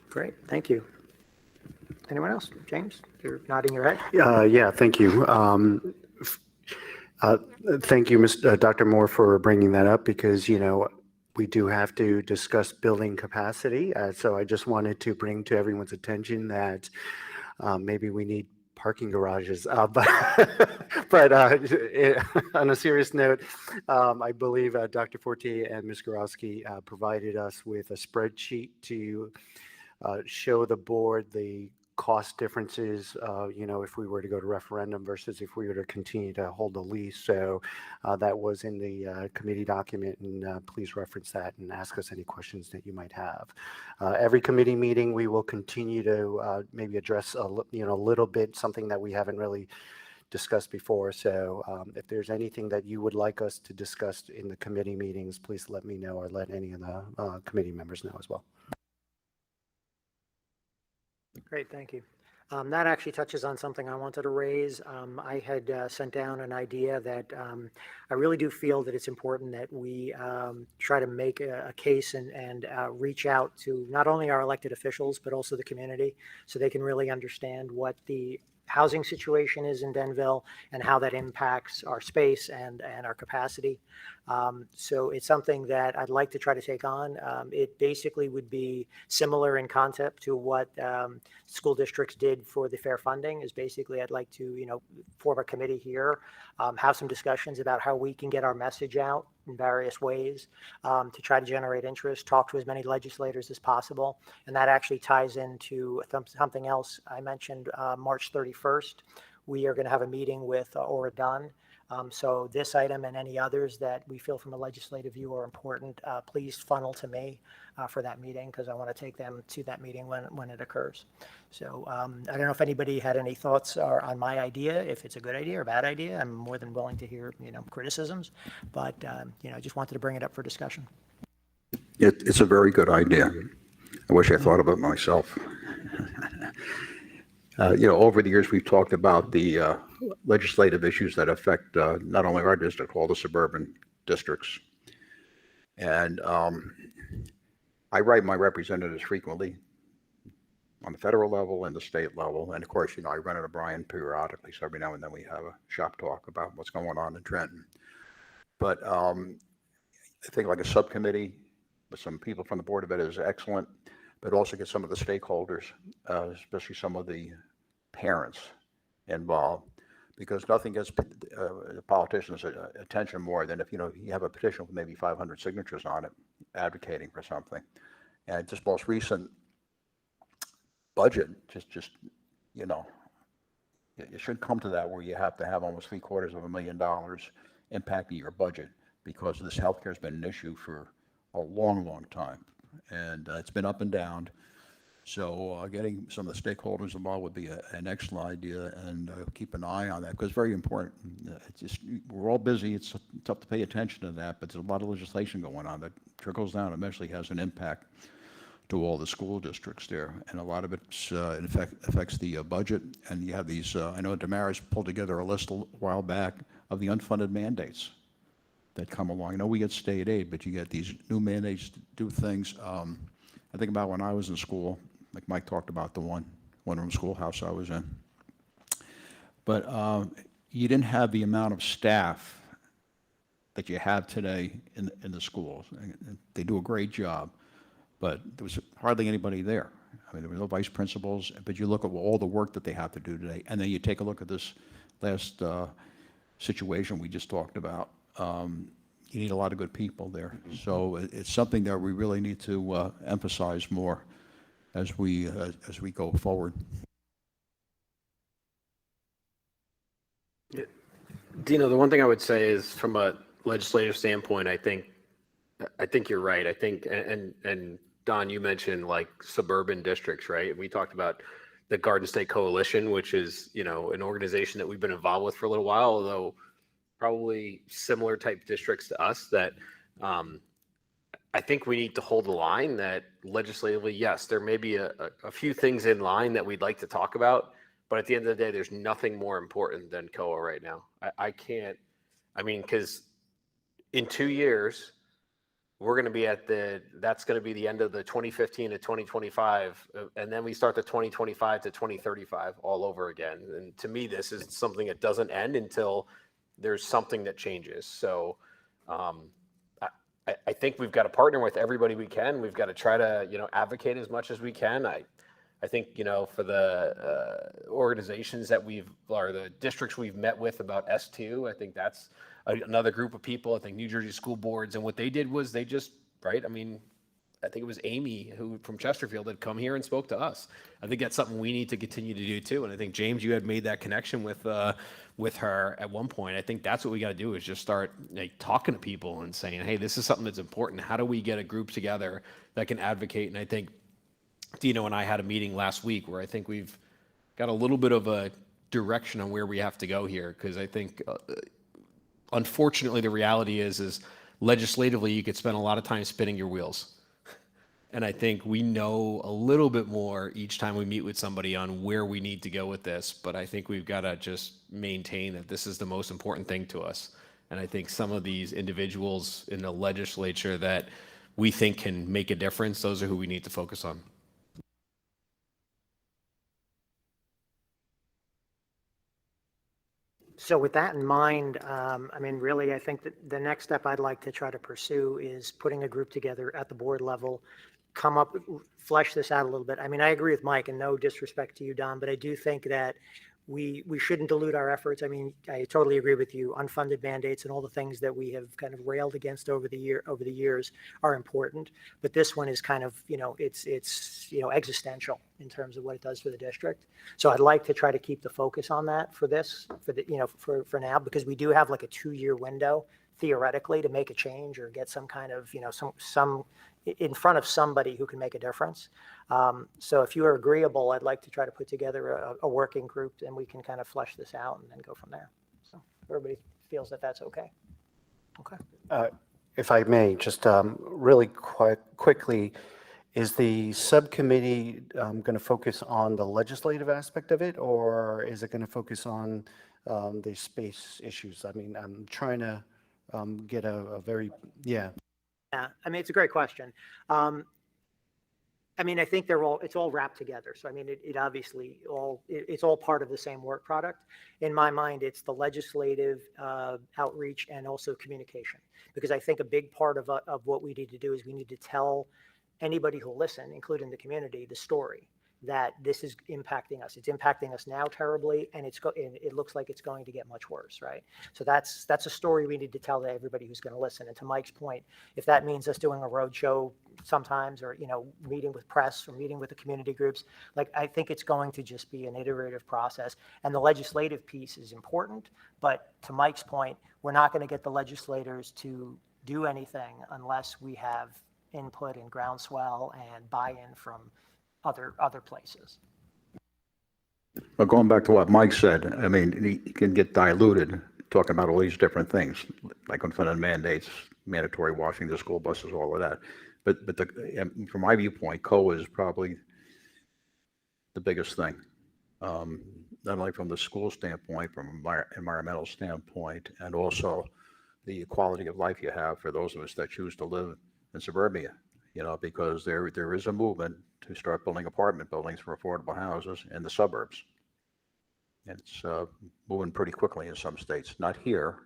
Great, thank you. Anyone else? James, you're nodding your head. Yeah, thank you. Thank you, Dr. Moore, for bringing that up, because, we do have to discuss building capacity. So I just wanted to bring to everyone's attention that maybe we need parking garages. But on a serious note, I believe Dr. Fortier and Ms. Gorowski provided us with a spreadsheet to show the board the cost differences, if we were to go to referendum versus if we were to continue to hold the lease. So that was in the committee document, and please reference that and ask us any questions that you might have. Every committee meeting, we will continue to maybe address a little bit something that we haven't really discussed before. So if there's anything that you would like us to discuss in the committee meetings, please let me know, or let any of the committee members know as well. Great, thank you. That actually touches on something I wanted to raise. I had sent down an idea that I really do feel that it's important that we try to make a case and reach out to not only our elected officials, but also the community, so they can really understand what the housing situation is in Denville and how that impacts our space and our capacity. So it's something that I'd like to try to take on. It basically would be similar in concept to what school districts did for the fair funding. Is basically I'd like to, form a committee here, have some discussions about how we can get our message out in various ways to try to generate interest, talk to as many legislators as possible. And that actually ties into something else I mentioned, March 31st. We are going to have a meeting with Ora Dunn. So this item and any others that we feel from a legislative view are important, please funnel to me for that meeting, because I want to take them to that meeting when it occurs. So I don't know if anybody had any thoughts on my idea, if it's a good idea or a bad idea. I'm more than willing to hear, criticisms, but, I just wanted to bring it up for discussion. It's a very good idea. I wish I thought of it myself. Over the years, we've talked about the legislative issues that affect not only our district, all the suburban districts. And I write my representatives frequently, on the federal level and the state level. And of course, I run into Brian periodically, so every now and then we have a shop talk about what's going on in Trenton. But I think like a subcommittee with some people from the Board of Ed is excellent, but also get some of the stakeholders, especially some of the parents involved, because nothing gets the politicians' attention more than if, you have a petition with maybe 500 signatures on it advocating for something. And just most recent budget, it should come to that where you have to have almost $750,000 impacting your budget, because this healthcare has been an issue for a long, long time. And it's been up and down. So getting some of the stakeholders involved would be an excellent idea, and keep an eye on that, because it's very important. We're all busy. It's tough to pay attention to that, but there's a lot of legislation going on that trickles down and eventually has an impact to all the school districts there. And a lot of it affects the budget. And you have these, I know Damaris pulled together a list a while back of the unfunded mandates that come along. I know we get state aid, but you get these new mandates to do things. I think about when I was in school, like Mike talked about the one-room schoolhouse I was in. But you didn't have the amount of staff that you have today in the schools. And they do a great job, but there was hardly anybody there. I mean, there were no vice principals, but you look at all the work that they have to do today, and then you take a look at this last situation we just talked about. You need a lot of good people there. So it's something that we really need to emphasize more as we go forward. Dino, the one thing I would say is, from a legislative standpoint, I think you're right. I think, and Don, you mentioned like suburban districts, right? We talked about the Garden State Coalition, which is, an organization that we've been involved with for a little while, although probably similar type districts to us, that I think we need to hold the line that legislatively, yes, there may be a few things in line that we'd like to talk about, but at the end of the day, there's nothing more important than COA right now. Because in 2 years, we're going to be that's going to be the end of the 2015 to 2025. And then we start the 2025 to 2035 all over again. And to me, this is something that doesn't end until there's something that changes. So I think we've got to partner with everybody we can. We've got to try to, advocate as much as we can. I think, for the organizations that or the districts we've met with about S2, I think that's another group of people. I think New Jersey school boards, and what they did was they just, right? I think it was Amy from Chesterfield had come here and spoke to us. I think that's something we need to continue to do too. And I think, James, you had made that connection with her at one point. I think that's what we got to do, is just start talking to people and saying, hey, this is something that's important. How do we get a group together that can advocate? And I think Dino and I had a meeting last week where I think we've got a little bit of a direction on where we have to go here. Because I think, unfortunately, the reality is legislatively, you could spend a lot of time spinning your wheels. And I think we know a little bit more each time we meet with somebody on where we need to go with this. But I think we've got to just maintain that this is the most important thing to us. And I think some of these individuals in the legislature that we think can make a difference, those are who we need to focus on. So with that in mind, really, I think that the next step I'd like to try to pursue is putting a group together at the board level, flesh this out a little bit. I agree with Mike, and no disrespect to you, Don, but I do think that we shouldn't dilute our efforts. I totally agree with you. Unfunded mandates and all the things that we have kind of railed against over the years are important, but this one is kind of, it's existential in terms of what it does for the district. So I'd like to try to keep the focus on that for now, because we do have like a 2-year window theoretically to make a change or get some kind of, some in front of somebody who can make a difference. So if you are agreeable, I'd like to try to put together a working group, and we can kind of flesh this out and then go from there. So everybody feels that that's okay. Okay. If I may, just really quite quickly, is the subcommittee going to focus on the legislative aspect of it, or is it going to focus on the space issues? I'm trying to get a very, yeah. Yeah, it's a great question. I mean, I think it's all wrapped together. So I mean, it obviously it's all part of the same work product. In my mind, it's the legislative outreach and also communication, because I think a big part of what we need to do is we need to tell anybody who'll listen, including the community, the story that this is impacting us. It's impacting us now terribly, and it looks like it's going to get much worse, right? So that's a story we need to tell to everybody who's going to listen. And to Mike's point, if that means us doing a road show sometimes, or meeting with press or meeting with the community groups, like, I think it's going to just be an iterative process. And the legislative piece is important, but to Mike's point, we're not going to get the legislators to do anything unless we have input and groundswell and buy-in from other places. But going back to what Mike said, I mean, he can get diluted talking about all these different things, like unfunded mandates, mandatory washing the school buses, all of that. But from my viewpoint, COA is probably the biggest thing, not only from the school standpoint, from environmental standpoint, and also the quality of life you have for those of us that choose to live in suburbia. Because there is a movement to start building apartment buildings for affordable houses in the suburbs. And it's moving pretty quickly in some states, not here,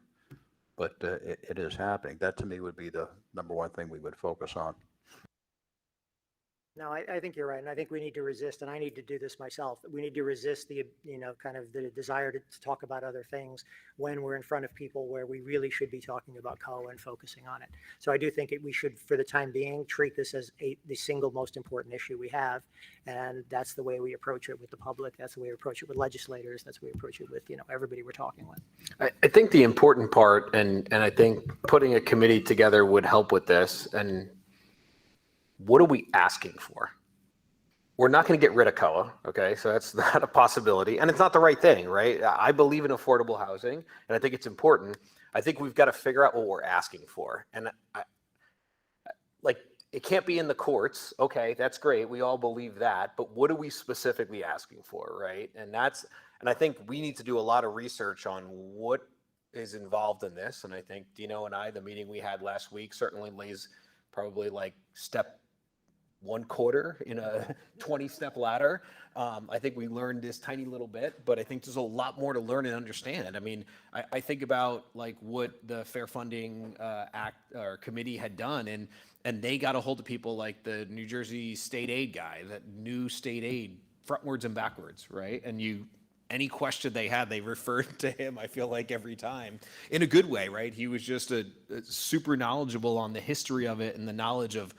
but it is happening. That to me would be the number one thing we would focus on. No, I think you're right. And I think we need to resist, and I need to do this myself. We need to resist the, kind of the desire to talk about other things when we're in front of people where we really should be talking about COA and focusing on it. So I do think we should, for the time being, treat this as the single most important issue we have. And that's the way we approach it with the public. That's the way we approach it with legislators. That's the way we approach it with, everybody we're talking with. I think the important part, and I think putting a committee together would help with this. And what are we asking for? We're not going to get rid of COA, okay? So that's not a possibility. And it's not the right thing, right? I believe in affordable housing, and I think it's important. I think we've got to figure out what we're asking for. And it can't be in the courts. Okay, that's great. We all believe that. But what are we specifically asking for, right? And I think we need to do a lot of research on what is involved in this. And I think Dino and I, the meeting we had last week, certainly lays probably like step 1/4 in a 20-step ladder. I think we learned this tiny little bit, but I think there's a lot more to learn and understand. I mean, I think about like what the Fair Funding Act or committee had done, and they got a hold of people like the New Jersey state aid guy that knew state aid frontwards and backwards, right? And any question they had, they referred to him, I feel like, every time, in a good way, right? He was just a super knowledgeable on the history of it and the knowledge of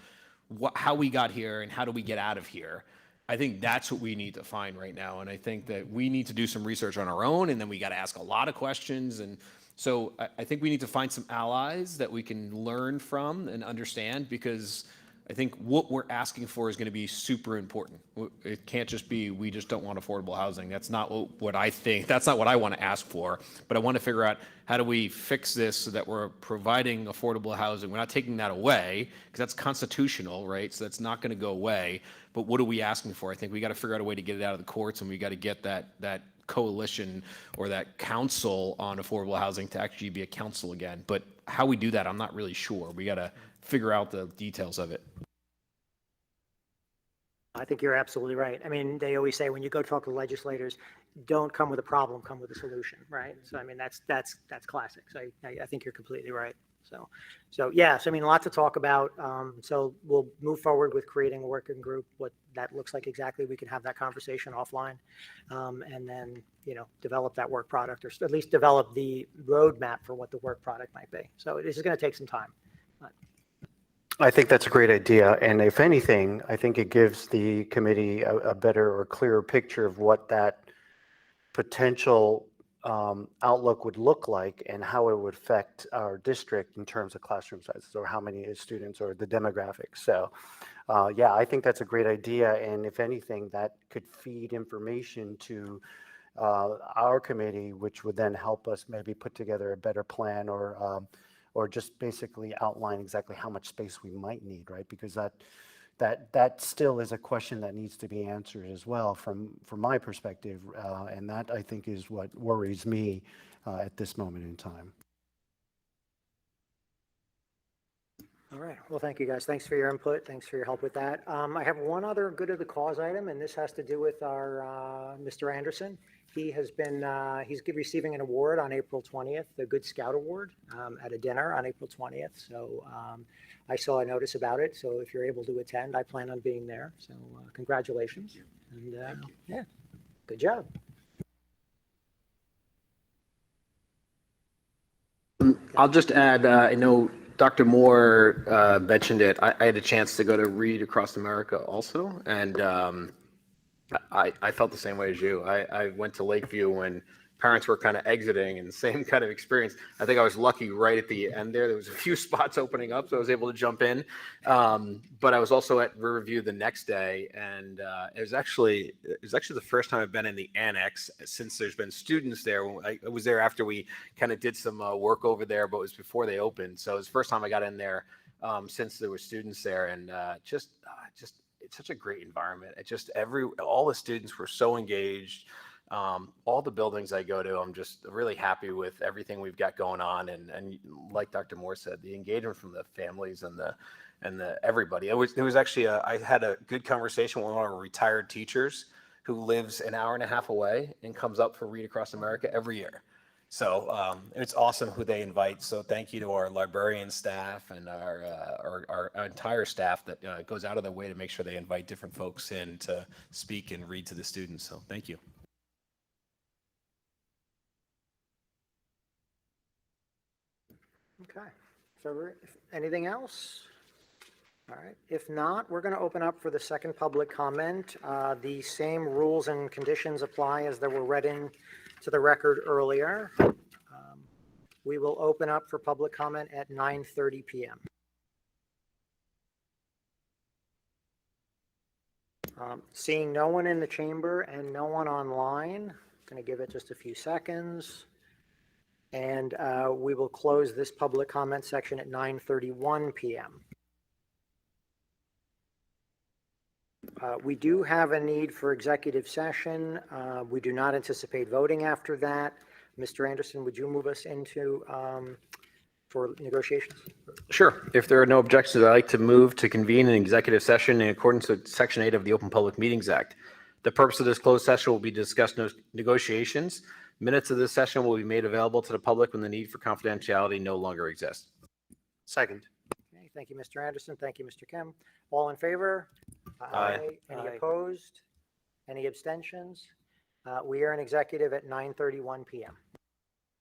how we got here and how do we get out of here. I think that's what we need to find right now. And I think that we need to do some research on our own, and then we got to ask a lot of questions. And so I think we need to find some allies that we can learn from and understand, because I think what we're asking for is going to be super important. It can't just be, we just don't want affordable housing. That's not what I think. That's not what I want to ask for. But I want to figure out, how do we fix this so that we're providing affordable housing? We're not taking that away, because that's constitutional, right? So that's not going to go away. But what are we asking for? I think we got to figure out a way to get it out of the courts, and we got to get that coalition or that council on affordable housing to actually be a council again. But how we do that, I'm not really sure. We got to figure out the details of it. I think you're absolutely right. I mean, they always say when you go talk to legislators, don't come with a problem, come with a solution, right? So I mean, that's classic. So I think you're completely right. So yeah, so I mean, a lot to talk about. So we'll move forward with creating a working group. What that looks like exactly, we can have that conversation offline, and then develop that work product, or at least develop the roadmap for what the work product might be. So this is going to take some time. I think that's a great idea. And if anything, I think it gives the committee a better or clearer picture of what that potential outlook would look like and how it would affect our district in terms of classroom sizes or how many students or the demographics. So yeah, I think that's a great idea. And if anything, that could feed information to our committee, which would then help us maybe put together a better plan, or just basically outline exactly how much space we might need, right? Because that still is a question that needs to be answered as well from my perspective, and that I think is what worries me at this moment in time. All right. Well, thank you, guys. Thanks for your input. Thanks for your help with that. I have one other good of the cause item, and this has to do with our Mr. Anderson. He has been, he's receiving an award on April 20th, the Good Scout Award, at a dinner on April 20th. So I saw a notice about it. So if you're able to attend, I plan on being there. So congratulations. And yeah, good job. I'll just add, I know Dr. Moore mentioned it. I had a chance to go to Read Across America also, and I felt the same way as you. I went to Lakeview when parents were kind of exiting, and same kind of experience. I think I was lucky right at the end there. There was a few spots opening up, so I was able to jump in. But I was also at Riverview the next day, and it was actually the first time I've been in the annex since there's been students there. I was there after we kind of did some work over there, but it was before they opened. So it was the first time I got in there since there were students there, and just it's such a great environment. It just all the students were so engaged. All the buildings I go to, I'm just really happy with everything we've got going on. And like Dr. Moore said, the engagement from the families and the everybody. It was actually I had a good conversation with one of our retired teachers who lives an hour and a half away and comes up for Read Across America every year. So it's awesome who they invite. So thank you to our librarian staff and our entire staff that goes out of their way to make sure they invite different folks in to speak and read to the students. So thank you. Okay. So anything else? All right. If not, we're going to open up for the second public comment. The same rules and conditions apply as they were read into the record earlier. We will open up for public comment at 9:30 p.m. Seeing no one in the chamber and no one online, I'm going to give it just a few seconds. And we will close this public comment section at 9:31 p.m. We do have a need for executive session. We do not anticipate voting after that. Mr. Anderson, would you move us into for negotiations? Sure. If there are no objections, I'd like to move to convene an executive session in accordance with Section 8 of the Open Public Meetings Act. The purpose of this closed session will be to discuss negotiations. Minutes of this session will be made available to the public when the need for confidentiality no longer exists. Second. Okay, thank you, Mr. Anderson. Thank you, Mr. Kim. All in favor? Aye. Any opposed? Any abstentions? We are in executive at 9:31 p.m.